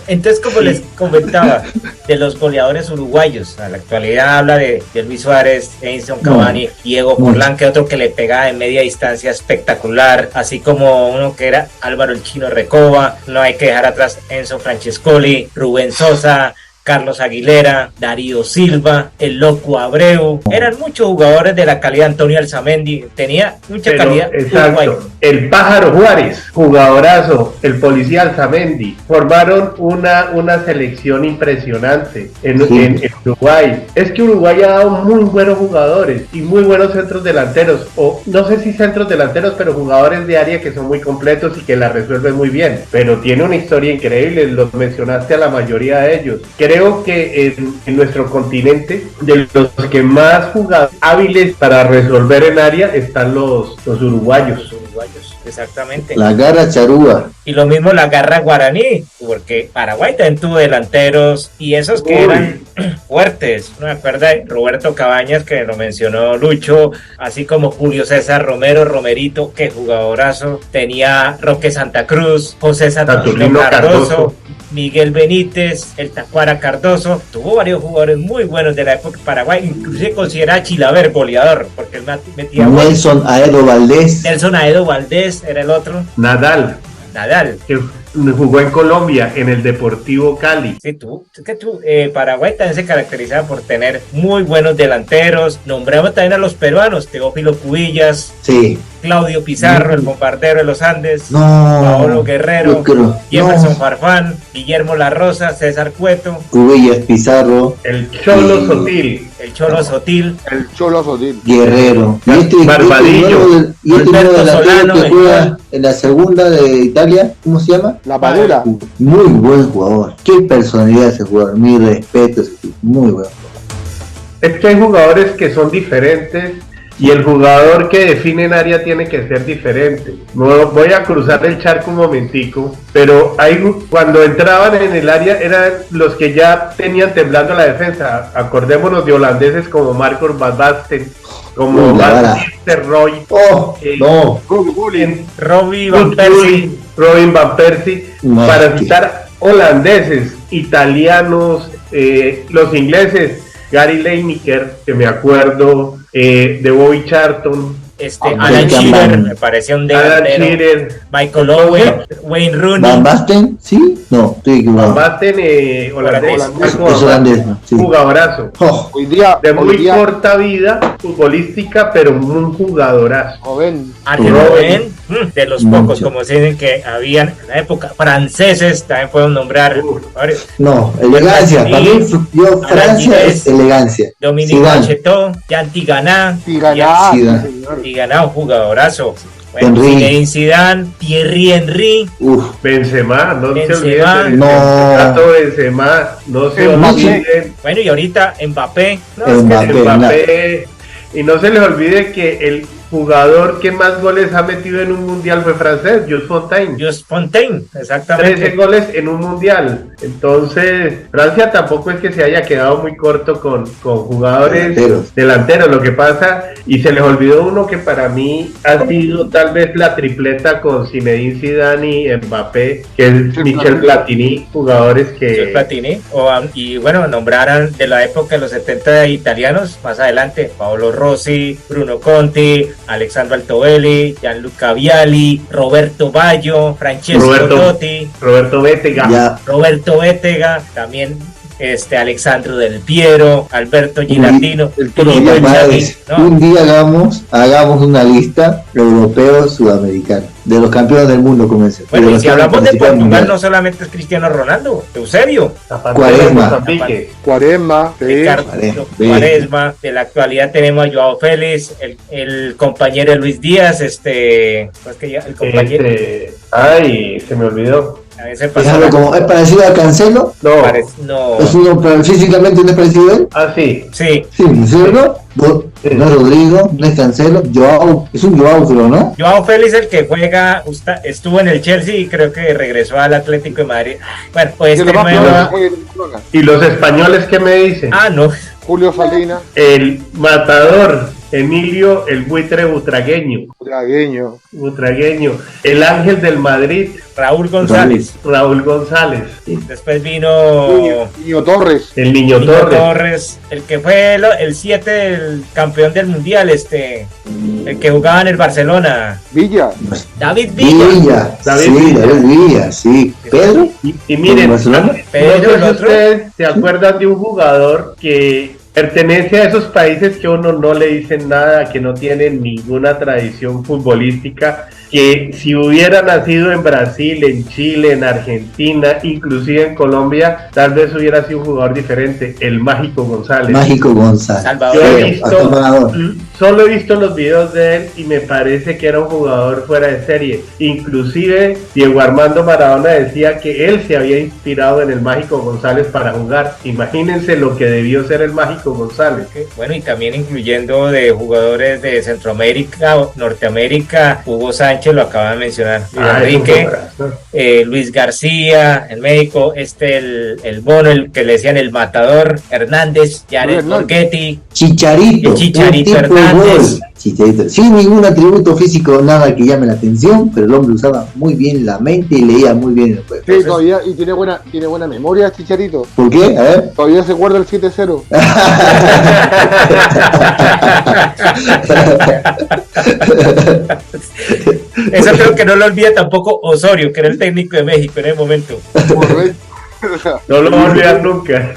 Entonces, como les comentaba, de los goleadores uruguayos, a la actualidad habla de Luis Suárez, Edinson Cavani, Diego Forlán, que otro que le pegaba en media distancia espectacular, así como uno que era Álvaro el Chino Recoba. No hay que dejar atrás Enzo Francescoli, Rubén Sosa, Carlos Aguilera, Darío Silva, el Loco Abreu. Eran muchos jugadores de la calidad. Antonio Alzamendi tenía mucha calidad. Exacto. El Pájaro Juárez, jugadorazo. El Policía Alzamendi. Formaron una selección impresionante en Uruguay. Es que Uruguay ha dado muy buenos jugadores y muy buenos centros delanteros. O no sé si centros delanteros, pero jugadores de área que son muy completos y que la resuelven muy bien. Pero tiene una historia increíble. Los mencionaste a la mayoría de ellos. Creo que en nuestro continente, de los que más jugadores hábiles para resolver en área están los uruguayos. exactamente. La garra charúa. Y lo mismo la garra guaraní, porque Paraguay también tuvo delanteros y esos que eran fuertes. ¿No me acuerda de Roberto Cabañas, que lo mencionó Lucho, así como Julio César Romero, Romerito, que jugadorazo. Tenía Roque Santa Cruz, José Saturnino Cardoso, Miguel Benítez, el Tacuara Cardoso. Tuvo varios jugadores muy buenos de la época de Paraguay, inclusive considera a Chilaver goleador, porque él metía Nelson Aedo Valdés. Nelson Aedo Valdés era el otro. Nadal, que jugó en Colombia, en el Deportivo Cali. Sí, Paraguay también se caracterizaba por tener muy buenos delanteros. Nombramos también a los peruanos, Teófilo Cubillas, sí. Claudio Pizarro, el bombardero de los Andes, no, Paolo Guerrero, Jefferson Farfán, Guillermo La Rosa, César Cueto, Cubillas, Pizarro, el Cholo Sotil, el Cholo Sotil, Guerrero, Barbadillo, y este nuevo delantero que juega en la segunda de Italia, ¿cómo se llama? La Padula. Muy buen jugador, qué personalidad ese jugador, mi respeto, muy buen jugador. Es que hay jugadores que son diferentes y el jugador que define en área tiene que ser diferente. No voy a cruzar el charco un momentico, pero cuando entraban en el área eran los que ya tenían temblando la defensa. Acordémonos de holandeses como Marcos Van Basten, como Van Nistelrooy, Robin Van Persie, para citar holandeses, italianos, los ingleses, Gary Lineker, que me acuerdo, de Bobby Charlton, Alan Shearer, me parecía un delantero. Michael Owen, Wayne Rooney. ¿Van Basten? ¿Sí? No, estoy equivocado. Van Basten, holandés. Es holandés, ¿no? Sí. Jugadorazo. Hoy día, de muy corta vida futbolística, pero un jugadorazo. Joven. De los pocos, como se dicen que habían en la época, franceses, también podemos nombrar. No, elegancia. Para mí, Francia es elegancia. Dominique Machetó, Jan Tigana, un jugadorazo. Bueno, Zinedine Zidane, Thierry Henry, Benzema, no se olviden. No se olviden. Bueno, y ahorita Mbappé. Mbappé. Y no se les olvide que el jugador que más goles ha metido en un mundial fue francés, Jules Fontaine, exactamente. 13 goles en un mundial. Entonces, Francia tampoco es que se haya quedado muy corto con jugadores delanteros. Lo que pasa, y se les olvidó uno que para mí ha sido tal vez la tripleta con Zinedine Zidane y Mbappé, que es Michel Platini, jugadores que... Michel Platini, y bueno, nombraran de la época de los 70 italianos, más adelante, Paolo Rossi, Bruno Conti, Alessandro Altobelli, Gianluca Vialli, Roberto Baggio, Francesco Totti, Roberto Bétega, también Alexandro Del Piero, Alberto Gilardino. Un día hagamos una lista europeo-sudamericana de los campeones del mundo, como ese. Bueno, y si hablamos de Portugal, no solamente es Cristiano Ronaldo, Eusebio, Quaresma, de la actualidad tenemos a Joao Félix, el compañero Luis Díaz, el compañero. Se me olvidó. ¿Es parecido a Cancelo? No. ¿Es uno físicamente no es parecido a él? Sí. Sí, ¿cierto? No es Rodrigo, no es Cancelo, es un Joao, creo, ¿no? Joao Félix, el que juega, estuvo en el Chelsea y creo que regresó al Atlético de Madrid. Bueno, pues ¿Y los españoles qué me dicen? No. Julio Salinas. El matador, Emilio el buitre butragueño. El ángel del Madrid, Raúl González. Después vino Niño Torres. El Niño Torres, el que fue el 7 del campeón del mundial, el que jugaba en el Barcelona. David Villa. Sí. Pedro. Y miren, no sé si ustedes se acuerdan de un jugador que pertenece a esos países que a uno no le dicen nada, que no tienen ninguna tradición futbolística, que si hubiera nacido en Brasil, en Chile, en Argentina, inclusive en Colombia, tal vez hubiera sido un jugador diferente, el Mágico González. Solo he visto los videos de él y me parece que era un jugador fuera de serie. Inclusive Diego Armando Maradona decía que él se había inspirado en el Mágico González para jugar. Imagínense lo que debió ser el Mágico González. Bueno, y también incluyendo de jugadores de Centroamérica, Norteamérica, Hugo Sánchez, Sánchez lo acaba de mencionar, Ah, Enrique, eso Luis García, en México, el Bono, el que le decían el matador, Hernández, Jared Hernández. Borghetti, Chicharito. el Chicharito un tipo de Hernández. gol. Chicharito. Sin ningún atributo físico, nada que llame la atención, pero el hombre usaba muy bien la mente y leía muy bien el juego. Sí, todavía, y tiene buena memoria, Chicharito. ¿Por qué? A ver. Todavía se acuerda el 7-0. Eso creo que no lo olvida tampoco Osorio, que era el técnico de México en el momento. Correcto. no lo voy a olvidar nunca.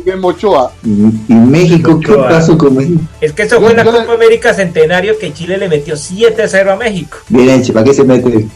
En Mochoa. Y México, ¿qué Ochoa. pasó con México? Es que eso fue una Yo le- Copa América Centenario que Chile le metió 7-0 a México. Bien hecho, ¿para qué se mete?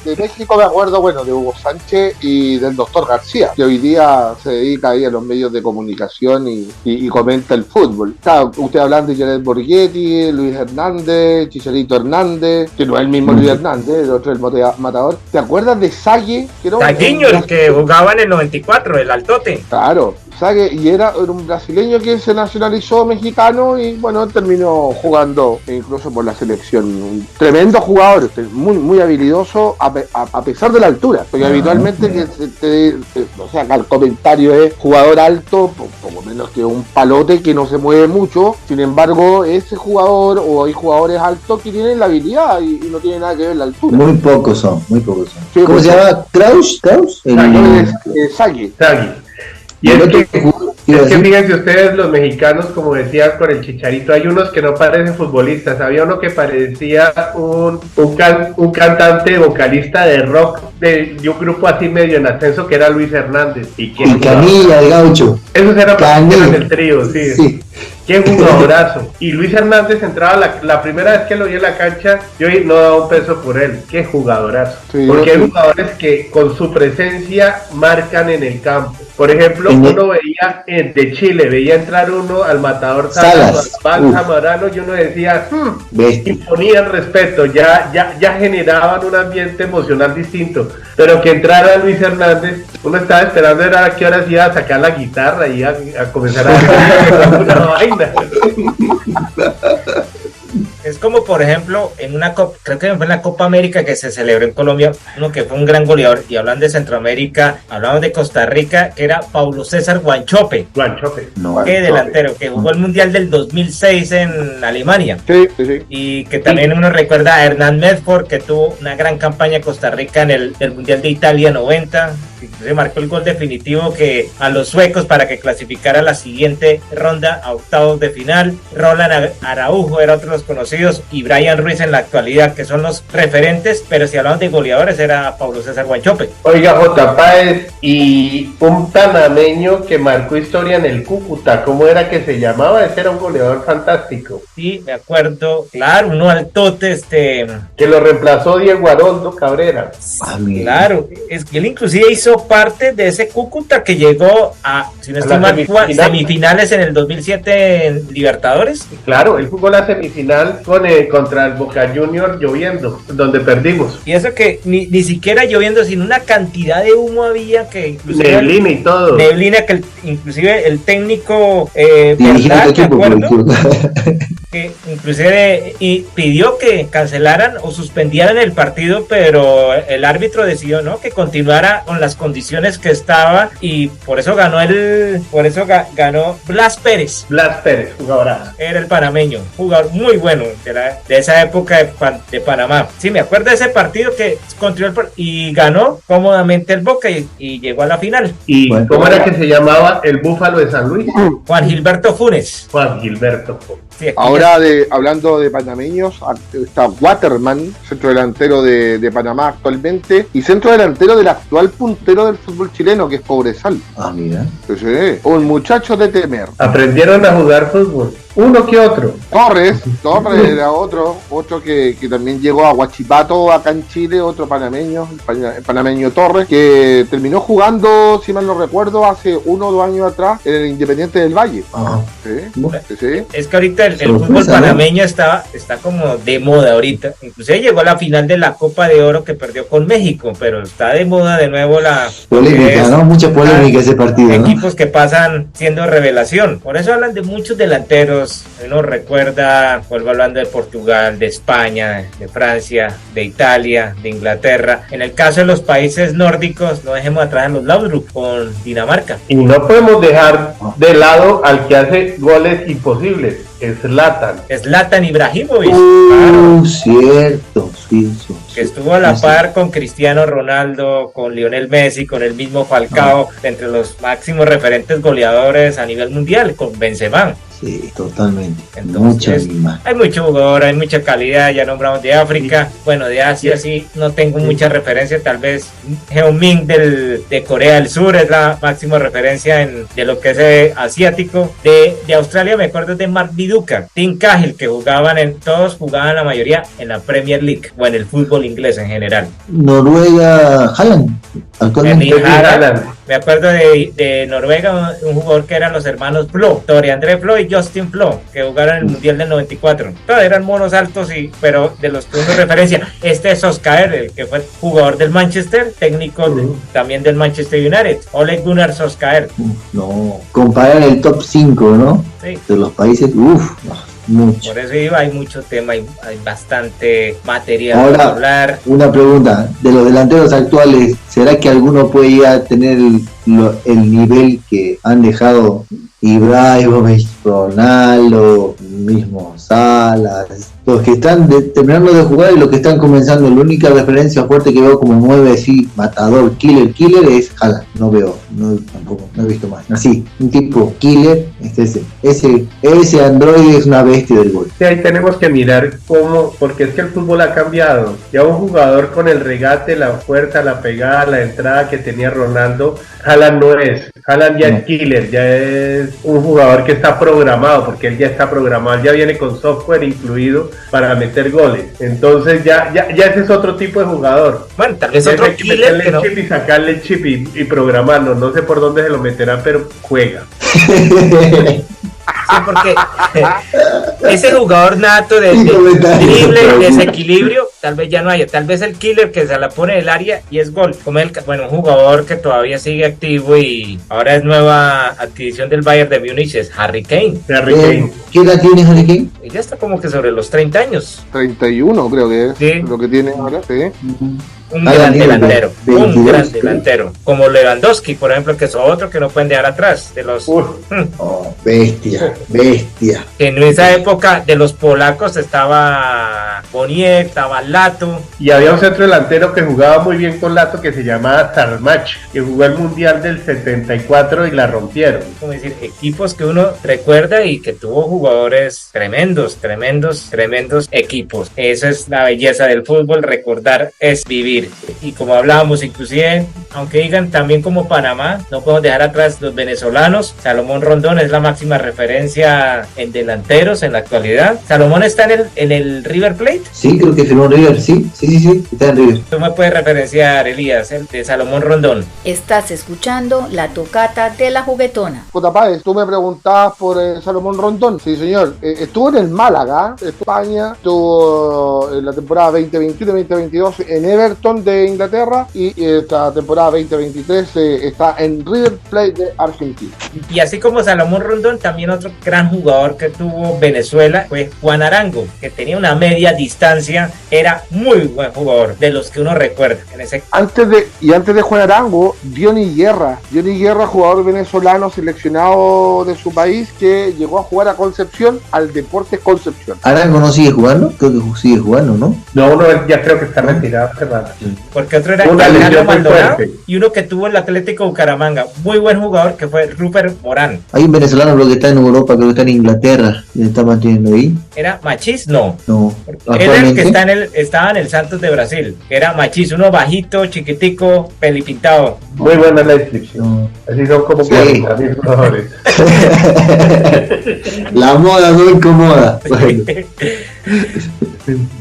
De México me acuerdo, bueno, de Hugo Sánchez y del doctor García, que hoy día se dedica ahí a los medios de comunicación y comenta el fútbol. Claro, usted hablando de Jared Borghetti, Luis Hernández, Chicharito Hernández, que no es el mismo Luis Hernández, el otro el matador. ¿Te acuerdas de Sague? Que era Taguiño, el que jugaba en el 94, el altote. Claro, Sague, y era un brasileño que se nacionalizó mexicano y bueno, terminó jugando incluso por la selección. Un tremendo jugador, muy habilidoso a pesar de la altura, porque habitualmente o sea, el comentario es jugador alto, poco menos que un palote que no se mueve mucho. Sin embargo, ese jugador o hay jugadores altos que tienen la habilidad y no tiene nada que ver la altura. Muy pocos son. Sí, ¿Cómo pues, se llama? ¿Kraus? ¿Kraus? Sague. Sagui. Y el es otro que, jugó- iba a es que decir- fíjense ustedes, los mexicanos, como decías con el Chicharito, hay unos que no parecen futbolistas. Había uno que parecía un cantante vocalista de rock de un grupo así medio en ascenso, que era Luis Hernández. Y que Y Canilla, el gaucho. esos eran Canilla. el trío, sí. Sí. Qué jugadorazo. Y Luis Hernández entraba la primera vez que lo vi en la cancha, yo no daba un peso por él. Qué jugadorazo. Sí, Porque hay yo- jugadores que con su presencia marcan en el campo. Por ejemplo, En el- uno veía de Chile, veía entrar uno al matador Salas. Van Uf. Zamorano, y uno decía, Bestia. imponían respeto, ya generaban un ambiente emocional distinto. Pero que entrara Luis Hernández, uno estaba esperando era a qué horas iba a sacar la guitarra y a comenzar a hacer una vaina. Es como, por ejemplo, en una Copa, creo que fue en la Copa América que se celebró en Colombia, uno que fue un gran goleador, y hablan de Centroamérica, hablamos de Costa Rica, que era Paulo César Guanchope, Guanchope. No. que delantero, que jugó el Mundial del 2006 en Alemania. Sí. Y que también uno recuerda a Hernán Medford, que tuvo una gran campaña en Costa Rica en el Mundial de Italia 90, se marcó el gol definitivo que a los suecos para que clasificara a la siguiente ronda a octavos de final. Roland Araujo era otro de los conocidos, y Brian Ruiz en la actualidad, que son los referentes, pero si hablamos de goleadores era Paulo César Guanchope. Oiga, J. Páez, y un panameño que marcó historia en el Cúcuta, ¿cómo era que se llamaba? Ese era un goleador fantástico. Sí, me acuerdo, claro, uno altote, Que lo reemplazó Diego Aroldo Cabrera. Mira. claro, es que él inclusive hizo parte de ese Cúcuta que llegó a, si no A estoy la mal, semifinal. semifinales en el 2007 en Libertadores. Claro, él jugó la semifinal contra el Boca Juniors lloviendo, donde perdimos. Y eso que ni siquiera lloviendo, sino una cantidad de humo había que inclusive Neblina y todo. neblina que inclusive el técnico Dirigir Bernal, otro me equipo, acuerdo, porque- que inclusive y pidió que cancelaran o suspendieran el partido, pero el árbitro decidió no que continuara con las condiciones que estaba, y por eso ganó ganó Blas Pérez. Blas Pérez, jugadorazo. Era el panameño, jugador muy bueno de esa época de Panamá. Sí, me acuerdo de ese partido que y ganó cómodamente el Boca y llegó a la final. ¿Y Bueno. cómo era que se llamaba el Búfalo de San Luis? Juan Gilberto Funes. Juan Gilberto. Sí, aquí Ahora, hablando de panameños, está Waterman, centro delantero de Panamá actualmente, y centro delantero del actual puntero del fútbol chileno, que es Cobresal. Mira. Sí, un muchacho de temer. Aprendieron a jugar fútbol. Uno que otro. Torres era otro que también llegó a Huachipato acá en Chile, otro panameño, el panameño Torres, que terminó jugando, si mal no recuerdo, hace 1 o 2 años atrás en el Independiente del Valle. Sí. es que ahorita el Sorpresa, fútbol ¿no? panameño está como de moda ahorita. Inclusive llegó a la final de la Copa de Oro que perdió con México, pero está de moda de nuevo Polémica, es- ¿no? Mucha polémica ese partido, ¿no? equipos que pasan siendo revelación. Por eso hablan de muchos delanteros, nórdicos, uno recuerda, vuelvo hablando de Portugal, de España, de Francia, de Italia, de Inglaterra. En el caso de los países nórdicos, no dejemos atrás a los Laudrup con Dinamarca. Y no podemos dejar de lado al que hace goles imposibles, Zlatan Ibrahimovic, Cierto, sí. que estuvo a la par con Cristiano Ronaldo, con Lionel Messi, con el mismo Falcao, entre los máximos referentes goleadores a nivel mundial, con Benzema. Sí, totalmente. Entonces, hay mucho jugador, hay mucha calidad. Ya nombramos de África, bueno, de Asia sí, no tengo mucha referencia. Tal vez Heung-min de Corea del Sur es la máxima referencia de lo que es asiático. De Australia me acuerdo de Mark Viduka, Tim Cahill, que todos jugaban la mayoría en la Premier League o en el fútbol inglés en general. Noruega, Haaland, actualmente. Me acuerdo de Noruega, un jugador que eran los hermanos Flo, Tore André Flo y Justin Flo, que jugaron en el Mundial del 94. Todos eran monos altos, pero de los que uno referencia, este es Solskjaer, el que fue jugador del Manchester, técnico también del Manchester United, Ole Gunnar Solskjaer. No, comparar el top 5, ¿no? Sí. De los países, mucho. Por eso hay mucho tema, hay bastante material Ahora, para hablar. Una pregunta, de los delanteros actuales, ¿será que alguno puede ya tener el nivel que han dejado Ibrahimovic, Ronaldo, mismo Salas, los que están terminando de jugar y los que están comenzando? La única referencia fuerte que veo como 9 así, matador, killer es Haaland. No he visto más. Así, un tipo killer, ese androide es una bestia del gol. Sí, ahí tenemos que mirar cómo, porque es que el fútbol ha cambiado. Ya un jugador con el regate, la fuerza, la pegada, la entrada que tenía Ronaldo, Haaland no es. Haaland ya es killer, ya es un jugador que está programado, porque él ya está programado, él ya viene con software incluido para meter goles. Entonces ya ese es otro tipo de jugador. Bueno, tal vez otro killer, meterle el chip y sacarle el chip y programarlo. No sé por dónde se lo meterá, pero juega. Sí, porque ese jugador nato de drible, desequilibrio, tal vez ya no haya. Tal vez el killer que se la pone en el área y es gol. Como un jugador que todavía sigue activo y ahora es nueva adquisición del Bayern de Múnich, es Harry Kane. ¿Qué edad tiene Harry Kane? Y ya está como que sobre los 30 años. 31 creo que es, sí, lo que tiene ahora, sí. Un gran delantero, como Lewandowski, por ejemplo, que es otro que no pueden dejar atrás de los bestia. En esa época de los polacos estaba Boniek, estaba Lato, y había un centro delantero que jugaba muy bien con Lato, que se llamaba Sarmach, que jugó el Mundial del 74 y la rompieron. Como decir, equipos que uno recuerda y que tuvo jugadores tremendos equipos. Eso es la belleza del fútbol, recordar es vivir. Y como hablábamos, inclusive, aunque digan también como Panamá, no podemos dejar atrás los venezolanos. Salomón Rondón es la máxima referencia en delanteros en la actualidad. ¿Salomón está en el River Plate? Sí, creo que firmó River, sí, está en River. ¿Tú me puedes referenciar, Elías, de Salomón Rondón? Estás escuchando la tocata de la juguetona. Páez, tú me preguntabas por Salomón Rondón. Sí, señor. Estuvo en el Málaga, España, estuvo en la temporada 2021-2022 en Everton de Inglaterra, y esta temporada 2023 está en River Plate de Argentina. Y así como Salomón Rondón, también otro gran jugador que tuvo Venezuela fue Juan Arango, que tenía una media distancia, era muy buen jugador, de los que uno recuerda en ese... Antes de Juan Arango, Diony Guerra, jugador venezolano seleccionado de su país, que llegó a jugar a Concepción, al Deportes Concepción. ¿Arango no sigue jugando? Creo que sigue jugando, ¿no? No, ya creo que está retirado hace rato. Porque otro era Alejandro Maldonado y uno que tuvo el Atlético Bucaramanga, muy buen jugador, que fue Rupert Morán. Hay un venezolano que está en Europa, creo que está en Inglaterra, y está manteniendo ahí. ¿Era Machís? No. Era el que estaba en el Santos de Brasil. Era Machís, uno bajito, chiquitico, pelipintado. Muy buena la descripción. Así son como 40.000 jugadores. La moda no incomoda. Bueno.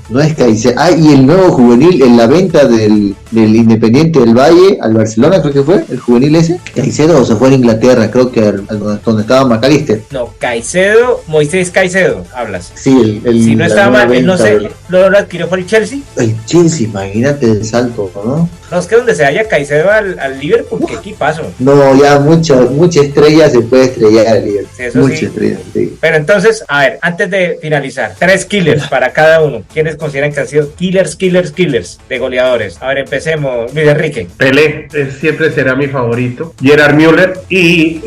No es Caicedo. Ah, y el nuevo juvenil en la venta del Independiente del Valle al Barcelona, creo que fue, el juvenil ese. Caicedo o se fue a Inglaterra, creo que donde estaba McAllister. No, Caicedo, Moisés Caicedo, hablas. Sí, si no estaba mal, él no sé, del... lo adquirió por el Chelsea. El Chelsea, imagínate el salto, ¿no? No, es que donde se haya Caicedo al Liverpool, qué equipazo. No, ya mucha estrella se puede estrellar el Liverpool. Sí, eso mucha sí. estrella, sí. Pero entonces, a ver, antes de finalizar, 3 killers para cada uno. ¿Quiénes consideran que han sido killers de goleadores? A ver, empecemos. Luis Enrique. Pelé siempre será mi favorito. Gerard Müller y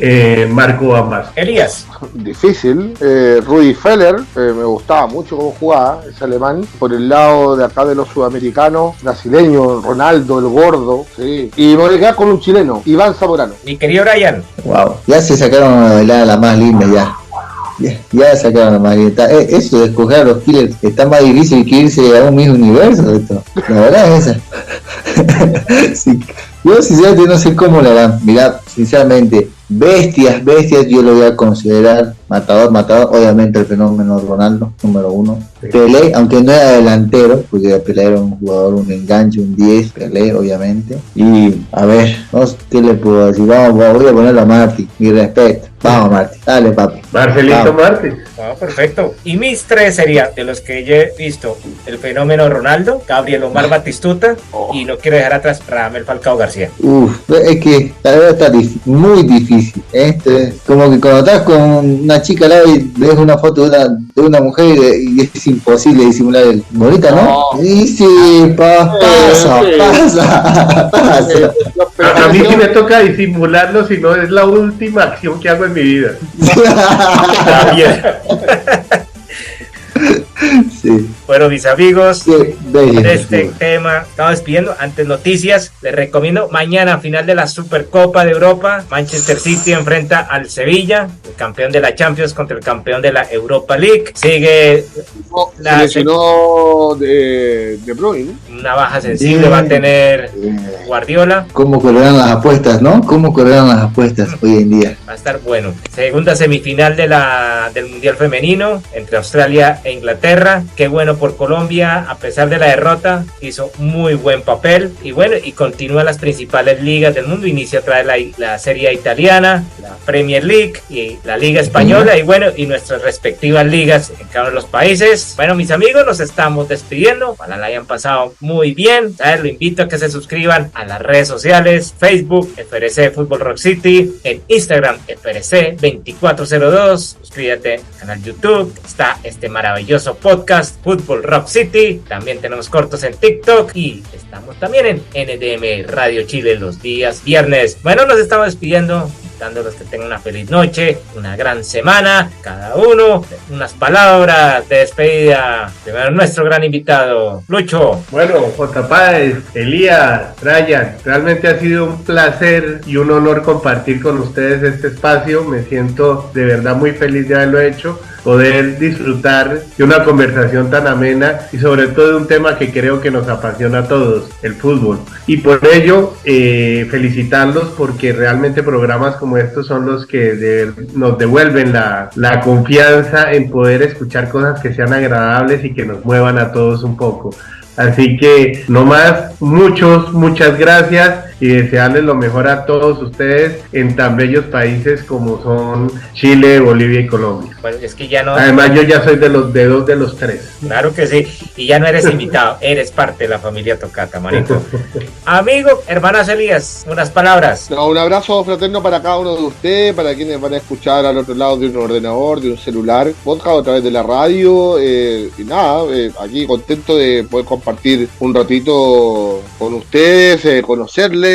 Marco Van Basten. Elías. Difícil. Rudi Feller, me gustaba mucho cómo jugaba, es alemán. Por el lado de acá de los sudamericanos, brasileños, Ronaldo, el gordo, sí. Y me voy a quedar con un chileno, Iván Zamorano. Mi querido Brian. Wow, ya se sacaron a bailar a la más linda ya. Ya sacaron la magneta. Eso de escoger a los killers está más difícil que irse a un mismo universo. Esto. La verdad es esa. Sí. Yo sinceramente no sé cómo la harán. Mirá, sinceramente, bestias yo lo voy a considerar matador, obviamente el fenómeno Ronaldo, número 1. Pelé, aunque no era delantero, porque Pelé era un jugador, un enganche, un 10, Pelé, obviamente. Y, a ver, no sé qué le puedo decir. Voy a ponerlo a Martí, mi respeto. Vamos, Martí, dale, papi. Marcelito Martí. Ah, perfecto. Y mis 3 serían, de los que yo he visto, el fenómeno Ronaldo, Gabriel Omar Batistuta, y no quiero dejar atrás Radamel Falcao García. Es que la verdad está muy difícil. Como que cuando estás con una chica al lado y ves una foto de una mujer y es imposible disimular el bonita, ¿no? Y sí, pasa. A mí sí me toca disimularlo, si no es la última acción que hago en mi vida. Está bien. Sí. Bueno, mis amigos, Sí, de este tema estamos despidiendo. Antes noticias, les recomiendo mañana final de la Supercopa de Europa. Manchester City enfrenta al Sevilla, el campeón de la Champions contra el campeón de la Europa League. Sigue Se lesionó de Bruyne. una baja sensible, va a tener Guardiola. ¿Cómo correrán las apuestas, no? ¿Cómo correrán las apuestas hoy en día? Va a estar bueno. Segunda semifinal del Mundial Femenino entre Australia e Inglaterra. Qué bueno por Colombia, a pesar de la derrota, hizo muy buen papel. Y bueno, y continúa las principales ligas del mundo. Inicia otra vez la Serie A italiana, la Premier League y la Liga Española. Y bueno, y nuestras respectivas ligas en cada uno de los países. Bueno, mis amigos, nos estamos despidiendo. Ojalá la hayan pasado muy bien. Lo invito a que se suscriban a las redes sociales: Facebook, FRC Fútbol Rock City, en Instagram, FRC 2402. Suscríbete al canal YouTube. Está este maravilloso podcast, Fútbol Rock City. También tenemos cortos en TikTok y estamos también en NDM Radio Chile los días viernes. Bueno, nos estamos despidiendo, dándoles que tengan una feliz noche, una gran semana, cada uno, unas palabras de despedida. Primero nuestro gran invitado, Lucho. Bueno, J. Páez, Elías, Brian, realmente ha sido un placer y un honor compartir con ustedes este espacio. Me siento de verdad muy feliz de haberlo hecho, poder disfrutar de una conversación tan amena y sobre todo de un tema que creo que nos apasiona a todos, el fútbol. Y por ello, felicitarlos, porque realmente programas como estos son los que nos devuelven la confianza en poder escuchar cosas que sean agradables y que nos muevan a todos un poco. Así que no más, muchas gracias y desearles lo mejor a todos ustedes en tan bellos países como son Chile, Bolivia y Colombia. Bueno, es que ya no... Además yo ya soy de los dedos de los 3. Claro que sí, y ya no eres invitado, eres parte de la familia Tocata, manito. Amigo, hermanas Elías, unas palabras. No, un abrazo fraterno para cada uno de ustedes, para quienes van a escuchar al otro lado de un ordenador, de un celular, podcast a través de la radio, y nada, aquí contento de poder compartir un ratito con ustedes, conocerles,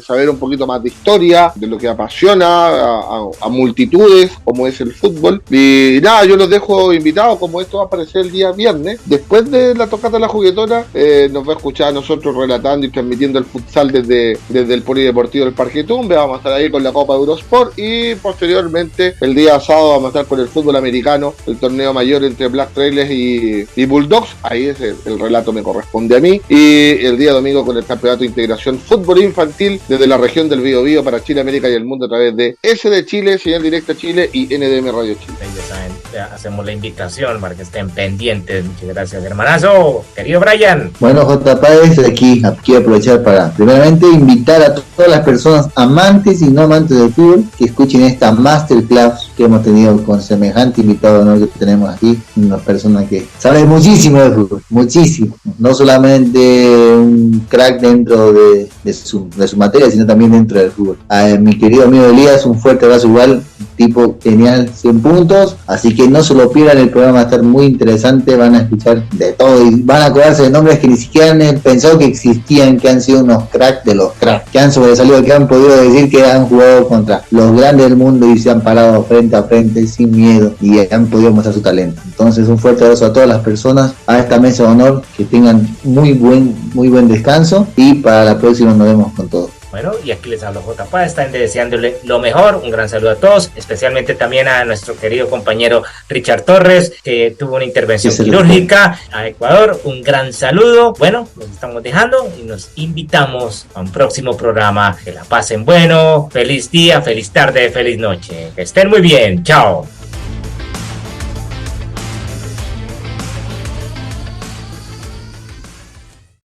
saber un poquito más de historia, de lo que apasiona a multitudes, como es el fútbol. Y nada, yo los dejo invitados, como esto va a aparecer el día viernes, después de la tocata de la juguetona, nos va a escuchar a nosotros relatando y transmitiendo el futsal desde el Polideportivo del Parque Tumbe. Vamos a estar ahí con la Copa Eurosport y posteriormente el día sábado vamos a estar con el fútbol americano, el torneo mayor entre Black Trailers y Bulldogs. Ahí es el relato me corresponde a mí. Y el día domingo con el campeonato de integración fútbol infantil desde la región del Biobío para Chile, América y el mundo a través de S de Chile, señal directa Chile y NDM Radio Chile. Ya saben, hacemos la invitación para que estén pendientes. Muchas gracias, hermanazo. Querido Brian. Bueno, J. Páez, aquí quiero aprovechar para primeramente invitar a todas las personas amantes y no amantes del fútbol que escuchen esta masterclass que hemos tenido con semejante invitado, ¿no?, que tenemos aquí, una persona que sabe muchísimo de fútbol, muchísimo, no solamente un crack dentro de su materia, sino también dentro del fútbol. A mi querido amigo Elías, un fuerte abrazo igual, tipo genial, 100 puntos, así que no se lo pierdan, el programa va a estar muy interesante, van a escuchar de todo y van a acordarse de nombres que ni siquiera han pensado que existían, que han sido unos cracks de los cracks, que han sobresalido, que han podido decir que han jugado contra los grandes del mundo y se han parado frente a frente sin miedo y han podido mostrar su talento. Entonces un fuerte abrazo a todas las personas, a esta mesa de honor, que tengan muy buen descanso y para la próxima nos vemos con todo. Bueno, y aquí les hablo J. Páez, están deseándole lo mejor, un gran saludo a todos, especialmente también a nuestro querido compañero Richard Torres, que tuvo una intervención quirúrgica a Ecuador, un gran saludo. Bueno, nos estamos dejando y nos invitamos a un próximo programa. Que la pasen bueno, feliz día, feliz tarde, feliz noche, que estén muy bien, chao.